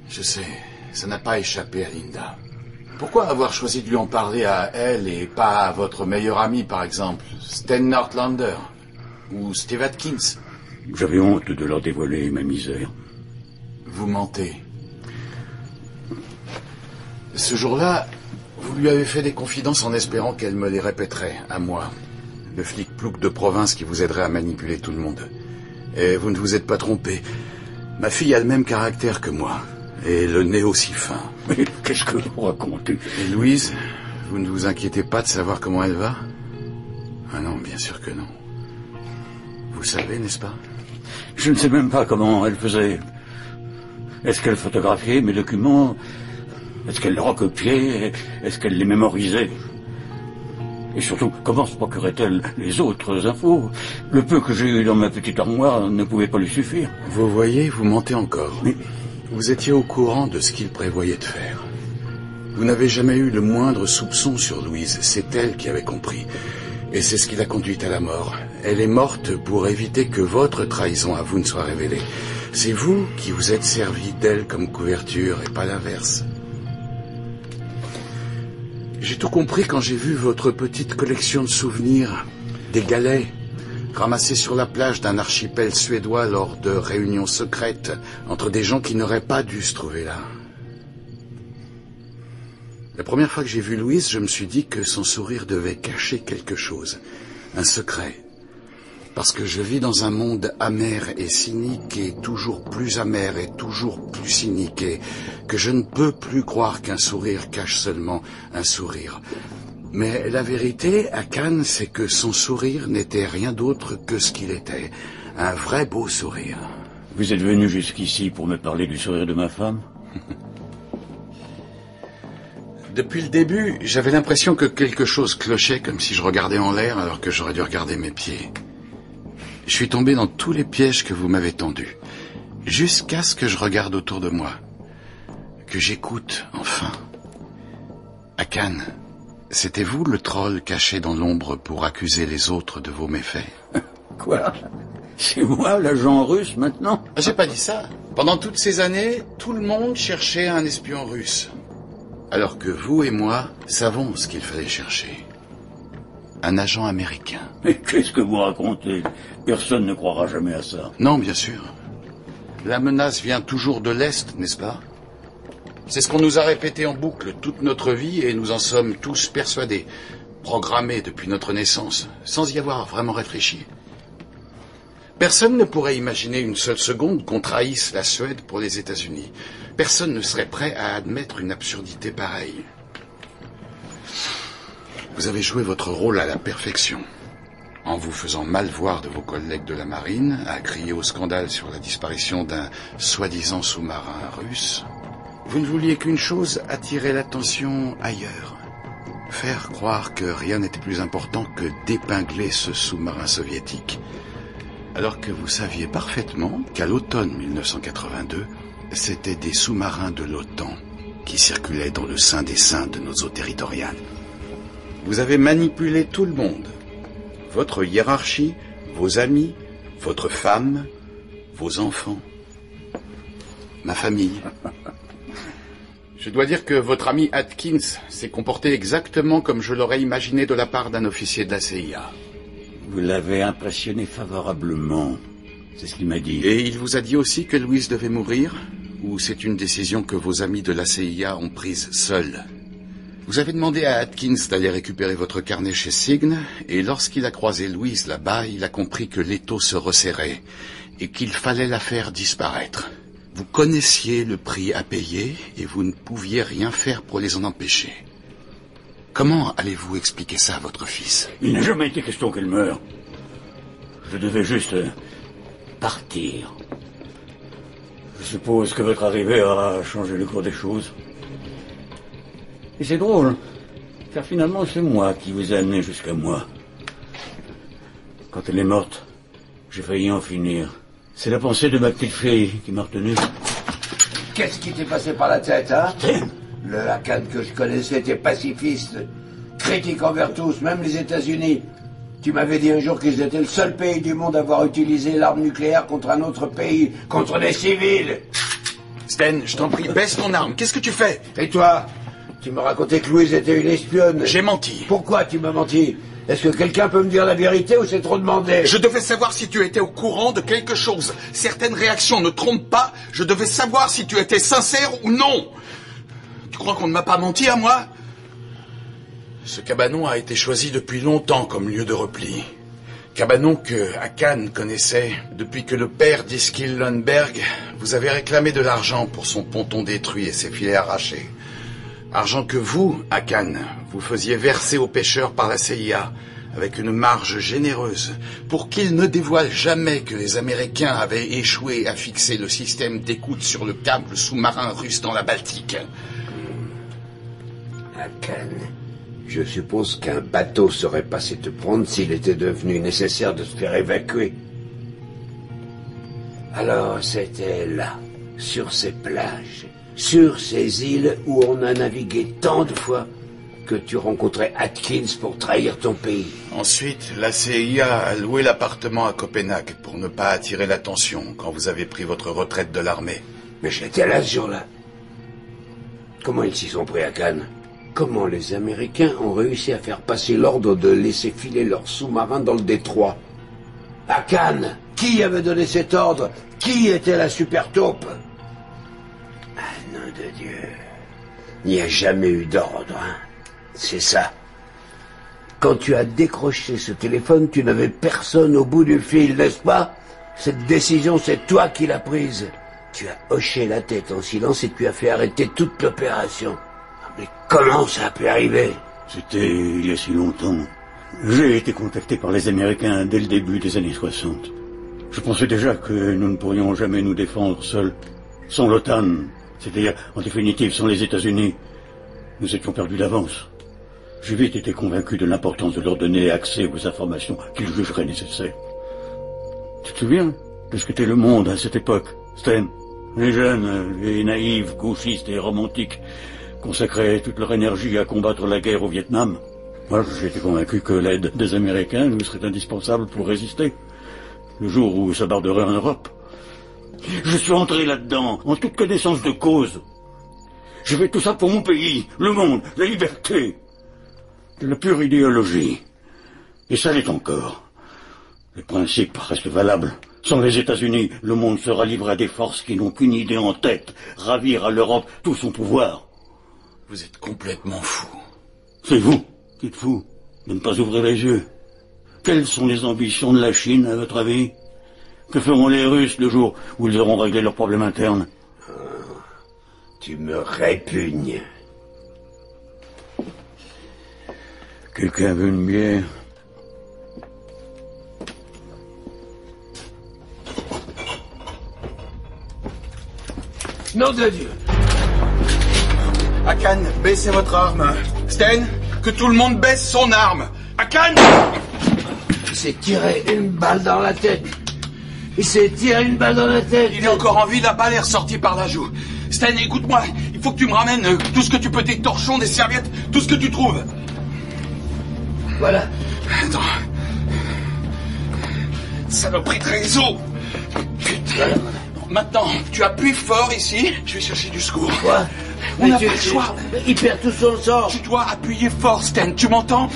Je sais, ça n'a pas échappé à Linda. Pourquoi avoir choisi de lui en parler à elle et pas à votre meilleur ami, par exemple, Sten Nordlander ou Steve Atkins? J'avais honte de leur dévoiler ma misère. Vous mentez. Ce jour-là, vous lui avez fait des confidences en espérant qu'elle me les répéterait, à moi. Le flic plouc de province qui vous aiderait à manipuler tout le monde. Et vous ne vous êtes pas trompé. Ma fille a le même caractère que moi. Et le nez aussi fin. Mais qu'est-ce que vous racontez? Et Louise, vous ne vous inquiétez pas de savoir comment elle va? Ah non, bien sûr que non. Vous savez, n'est-ce pas? Je ne sais même pas comment elle faisait. Est-ce qu'elle photographiait mes documents? Est-ce qu'elle les recopiait? Est-ce qu'elle les mémorisait? Et surtout, comment se procurait-elle les autres infos? Le peu que j'ai eu dans ma petite armoire ne pouvait pas lui suffire. Vous voyez, vous mentez encore. Mais vous étiez au courant de ce qu'il prévoyait de faire. Vous n'avez jamais eu le moindre soupçon sur Louise. C'est elle qui avait compris. Et c'est ce qui l'a conduite à la mort. Elle est morte pour éviter que votre trahison à vous ne soit révélée. C'est vous qui vous êtes servi d'elle comme couverture et pas l'inverse. J'ai tout compris quand j'ai vu votre petite collection de souvenirs, des galets, ramassés sur la plage d'un archipel suédois lors de réunions secrètes entre des gens qui n'auraient pas dû se trouver là. La première fois que j'ai vu Louise, je me suis dit que son sourire devait cacher quelque chose, un secret. Parce que je vis dans un monde amer et cynique et toujours plus amer et toujours plus cynique et que je ne peux plus croire qu'un sourire cache seulement un sourire. Mais la vérité, à Cannes, c'est que son sourire n'était rien d'autre que ce qu'il était. Un vrai beau sourire. Vous êtes venu jusqu'ici pour me parler du sourire de ma femme? Depuis le début, j'avais l'impression que quelque chose clochait comme si je regardais en l'air alors que j'aurais dû regarder mes pieds. Je suis tombé dans tous les pièges que vous m'avez tendus, jusqu'à ce que je regarde autour de moi, que j'écoute enfin. À Cannes, c'était vous le troll caché dans l'ombre pour accuser les autres de vos méfaits? Quoi? C'est moi l'agent russe maintenant? J'ai pas dit ça. Pendant toutes ces années, tout le monde cherchait un espion russe. Alors que vous et moi savons ce qu'il fallait chercher. Un agent américain. Mais qu'est-ce que vous racontez? Personne ne croira jamais à ça. Non, bien sûr. La menace vient toujours de l'Est, n'est-ce pas? C'est ce qu'on nous a répété en boucle toute notre vie et nous en sommes tous persuadés, programmés depuis notre naissance, sans y avoir vraiment réfléchi. Personne ne pourrait imaginer une seule seconde qu'on trahisse la Suède pour les États-Unis. Personne ne serait prêt à admettre une absurdité pareille. Vous avez joué votre rôle à la perfection, en vous faisant mal voir de vos collègues de la marine, à crier au scandale sur la disparition d'un soi-disant sous-marin russe. Vous ne vouliez qu'une chose, attirer l'attention ailleurs. Faire croire que rien n'était plus important que d'épingler ce sous-marin soviétique. Alors que vous saviez parfaitement qu'à l'automne 1982, c'étaient des sous-marins de l'OTAN qui circulaient dans le sein des seins de nos eaux territoriales. Vous avez manipulé tout le monde. Votre hiérarchie, vos amis, votre femme, vos enfants, ma famille. Je dois dire que votre ami Atkins s'est comporté exactement comme je l'aurais imaginé de la part d'un officier de la CIA. Vous l'avez impressionné favorablement. C'est ce qu'il m'a dit. Et il vous a dit aussi que Louise devait mourir? Ou c'est une décision que vos amis de la CIA ont prise seuls? Vous avez demandé à Atkins d'aller récupérer votre carnet chez Signe, et lorsqu'il a croisé Louise là-bas, il a compris que l'étau se resserrait, et qu'il fallait la faire disparaître. Vous connaissiez le prix à payer, et vous ne pouviez rien faire pour les en empêcher. Comment allez-vous expliquer ça à votre fils? Il n'a jamais été question qu'elle meure. Je devais juste partir. Je suppose que votre arrivée aura changé le cours des choses. Et c'est drôle, car finalement c'est moi qui vous ai amené jusqu'à moi. Quand elle est morte, j'ai failli en finir. C'est la pensée de ma petite fille qui m'a retenu. Qu'est-ce qui t'est passé par la tête, hein? Le Hakan que je connaissais était pacifiste, critique envers tous, même les États-Unis. Tu m'avais dit un jour qu'ils étaient le seul pays du monde à avoir utilisé l'arme nucléaire contre un autre pays, contre des civils. Sten, je t'en prie, baisse ton arme. Qu'est-ce que tu fais? Et toi? Tu me racontais que Louise était une espionne. J'ai menti. Pourquoi tu m'as menti? Est-ce que quelqu'un peut me dire la vérité ou c'est trop demandé? Je devais savoir si tu étais au courant de quelque chose. Certaines réactions ne trompent pas. Je devais savoir si tu étais sincère ou non. Tu crois qu'on ne m'a pas menti à moi? Ce cabanon a été choisi depuis longtemps comme lieu de repli. Cabanon que Hakan connaissait depuis que le père d'Iskil Lundberg vous avait réclamé de l'argent pour son ponton détruit et ses filets arrachés. Argent que vous, Hakan, vous faisiez verser aux pêcheurs par la CIA avec une marge généreuse pour qu'ils ne dévoilent jamais que les Américains avaient échoué à fixer le système d'écoute sur le câble sous-marin russe dans la Baltique. Hakan, je suppose qu'un bateau serait passé te prendre s'il était devenu nécessaire de se faire évacuer. Alors c'était là, sur ces plages, sur ces îles où on a navigué tant de fois, que tu rencontrais Atkins pour trahir ton pays. Ensuite, la CIA a loué l'appartement à Copenhague pour ne pas attirer l'attention quand vous avez pris votre retraite de l'armée. Mais j'étais là ce jour-là. Comment ils s'y sont pris à Cannes? Comment les Américains ont réussi à faire passer l'ordre de laisser filer leurs sous-marins dans le détroit? À Cannes, qui avait donné cet ordre? Qui était la super taupe? Ah, nom de Dieu. Il n'y a jamais eu d'ordre, hein. C'est ça. Quand tu as décroché ce téléphone, tu n'avais personne au bout du fil, n'est-ce pas? Cette décision, c'est toi qui l'as prise. Tu as hoché la tête en silence et tu as fait arrêter toute l'opération. Mais comment ça a pu arriver? C'était il y a si longtemps. J'ai été contacté par les Américains dès le début des années 60. Je pensais déjà que nous ne pourrions jamais nous défendre seuls. Sans l'OTAN, c'est-à-dire en définitive sans les États-Unis, nous étions perdus d'avance. J'ai vite été convaincu de l'importance de leur donner accès aux informations qu'ils jugeraient nécessaires. Tu te souviens de ce qu'était le monde à cette époque, Sten? Les jeunes, les naïfs, gauchistes et romantiques consacraient toute leur énergie à combattre la guerre au Vietnam. Moi, j'étais convaincu que l'aide des Américains nous serait indispensable pour résister, le jour où ça barderait en Europe. Je suis entré là-dedans, en toute connaissance de cause. J'ai fait tout ça pour mon pays, le monde, la liberté. De la pure idéologie. Et ça l'est encore. Les principes restent valables. Sans les États-Unis, le monde sera livré à des forces qui n'ont qu'une idée en tête, ravir à l'Europe tout son pouvoir. Vous êtes complètement fou. C'est vous qui êtes fou de ne pas ouvrir les yeux. Quelles sont les ambitions de la Chine, à votre avis? Que feront les Russes le jour où ils auront réglé leurs problèmes internes? Tu me répugnes. Quelqu'un veut une bière? Nom de Dieu! Hakan, baissez votre arme. Sten, que tout le monde baisse son arme. Hakan! Il s'est tiré une balle dans la tête. Il s'est tiré une balle dans la tête. Il est encore en vie, la balle est ressortie par la joue. Sten, écoute-moi, il faut que tu me ramènes tout ce que tu peux, des torchons, des serviettes, tout ce que tu trouves. Voilà. Attends. Saloperie de réseau. Putain. Maintenant, tu appuies fort ici. Je vais chercher du secours. Quoi? On n'a pas le choix. Il perd tout son sang. Tu dois appuyer fort, Stan. Tu m'entends?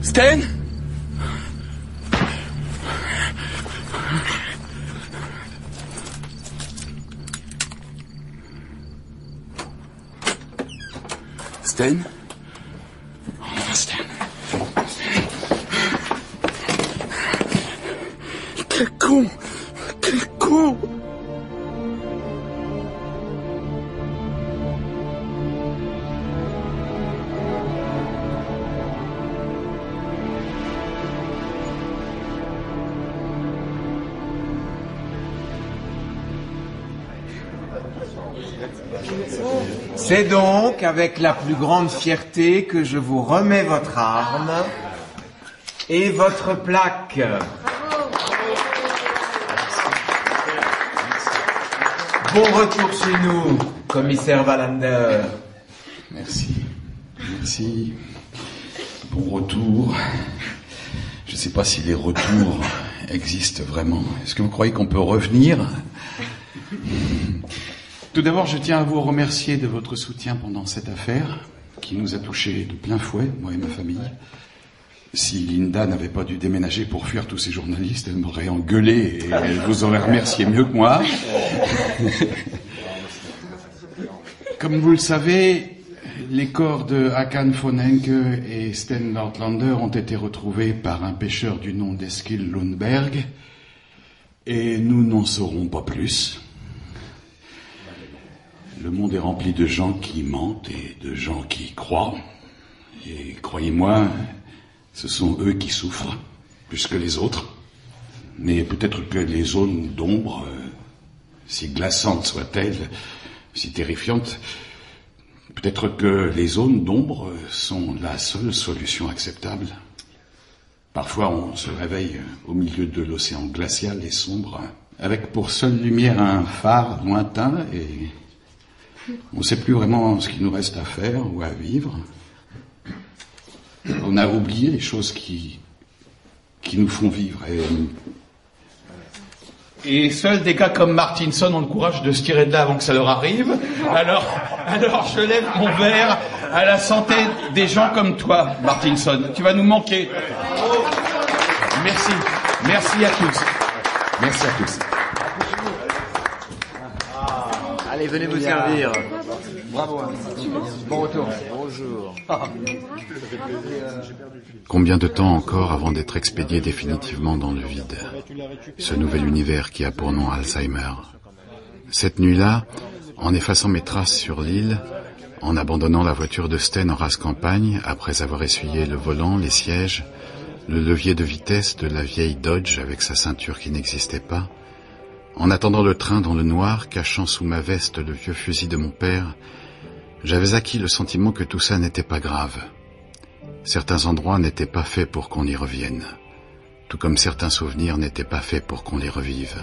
Stan? Stan? Oh, Stan. Quel con! Quel con! C'est donc avec la plus grande fierté que je vous remets votre arme et votre plaque. Bon retour chez nous, commissaire Wallander. Merci. Merci. Bon retour. Je ne sais pas si les retours existent vraiment. Est-ce que vous croyez qu'on peut revenir ? Tout d'abord, je tiens à vous remercier de votre soutien pendant cette affaire, qui nous a touchés de plein fouet, moi et ma famille. Si Linda n'avait pas dû déménager pour fuir tous ces journalistes, elle m'aurait engueulé et elle vous aurait remercié mieux que moi. Comme vous le savez, les corps de Hakan von Enke et Sten Nordlander ont été retrouvés par un pêcheur du nom d'Eskil Lundberg, et nous n'en saurons pas plus. Le monde est rempli de gens qui mentent et de gens qui croient. Et croyez-moi, ce sont eux qui souffrent, plus que les autres. Mais peut-être que les zones d'ombre, si glaçantes soient-elles, si terrifiantes, peut-être que les zones d'ombre sont la seule solution acceptable. Parfois, on se réveille au milieu de l'océan glacial et sombre, avec pour seule lumière un phare lointain et... on ne sait plus vraiment ce qu'il nous reste à faire ou à vivre. On a oublié les choses qui nous font vivre. Et seuls des gars comme Martinson ont le courage de se tirer de là avant que ça leur arrive. Alors je lève mon verre à la santé des gens comme toi, Martinson. Tu vas nous manquer. Merci. Merci à tous. Merci à tous. Allez, venez vous servir. Bravo. Bon retour. Bonjour. Combien de temps encore avant d'être expédié définitivement dans le vide, ce nouvel univers qui a pour nom Alzheimer. Cette nuit-là, en effaçant mes traces sur l'île, en abandonnant la voiture de Sten en rase campagne, après avoir essuyé le volant, les sièges, le levier de vitesse de la vieille Dodge avec sa ceinture qui n'existait pas, en attendant le train dans le noir, cachant sous ma veste le vieux fusil de mon père, j'avais acquis le sentiment que tout ça n'était pas grave. Certains endroits n'étaient pas faits pour qu'on y revienne, tout comme certains souvenirs n'étaient pas faits pour qu'on les revive.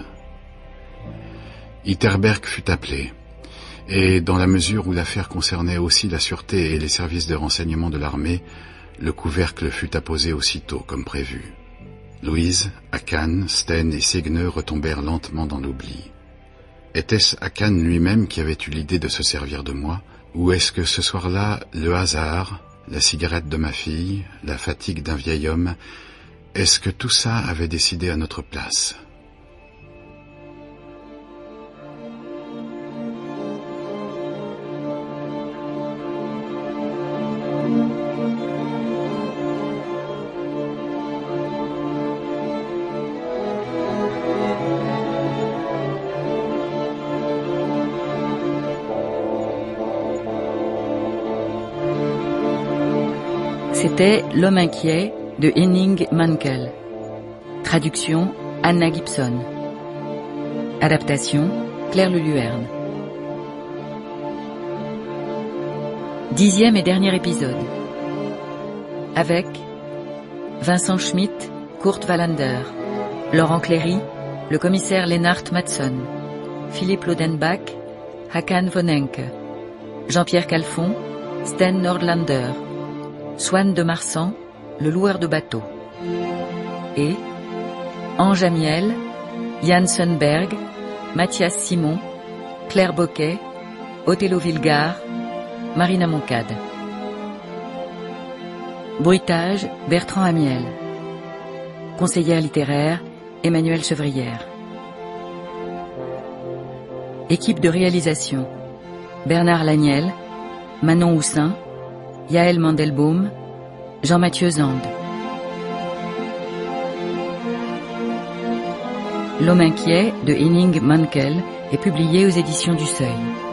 Itterberg fut appelé, et dans la mesure où l'affaire concernait aussi la sûreté et les services de renseignement de l'armée, le couvercle fut apposé aussitôt comme prévu. Louise, Hakan, Sten et Signe retombèrent lentement dans l'oubli. Était-ce Hakan lui-même qui avait eu l'idée de se servir de moi, ou est-ce que ce soir-là, le hasard, la cigarette de ma fille, la fatigue d'un vieil homme, est-ce que tout ça avait décidé à notre place ? C'était L'homme inquiet de Henning Mankell. Traduction Anna Gibson. Adaptation Claire Leluerne. 10e et dernier épisode. Avec Vincent Schmitt, Kurt Wallander, Laurent Cléry, le commissaire Lennart Mattsson, Philippe Lodenbach, Hakan von Enke, Jean-Pierre Calfon, Sten Nordlander, Swan de Marsan, le loueur de bateaux, et Ange Amiel, Jan Sundberg, Mathias Simon, Claire Boquet, Othello Vilgar, Marina Moncade. Bruitage, Bertrand Amiel. Conseillère littéraire, Emmanuelle Chevrière. Équipe de réalisation, Bernard Laniel, Manon Houssin, Yaël Mandelbaum, Jean-Mathieu Zand. L'homme inquiet de Henning Mankell est publié aux éditions du Seuil.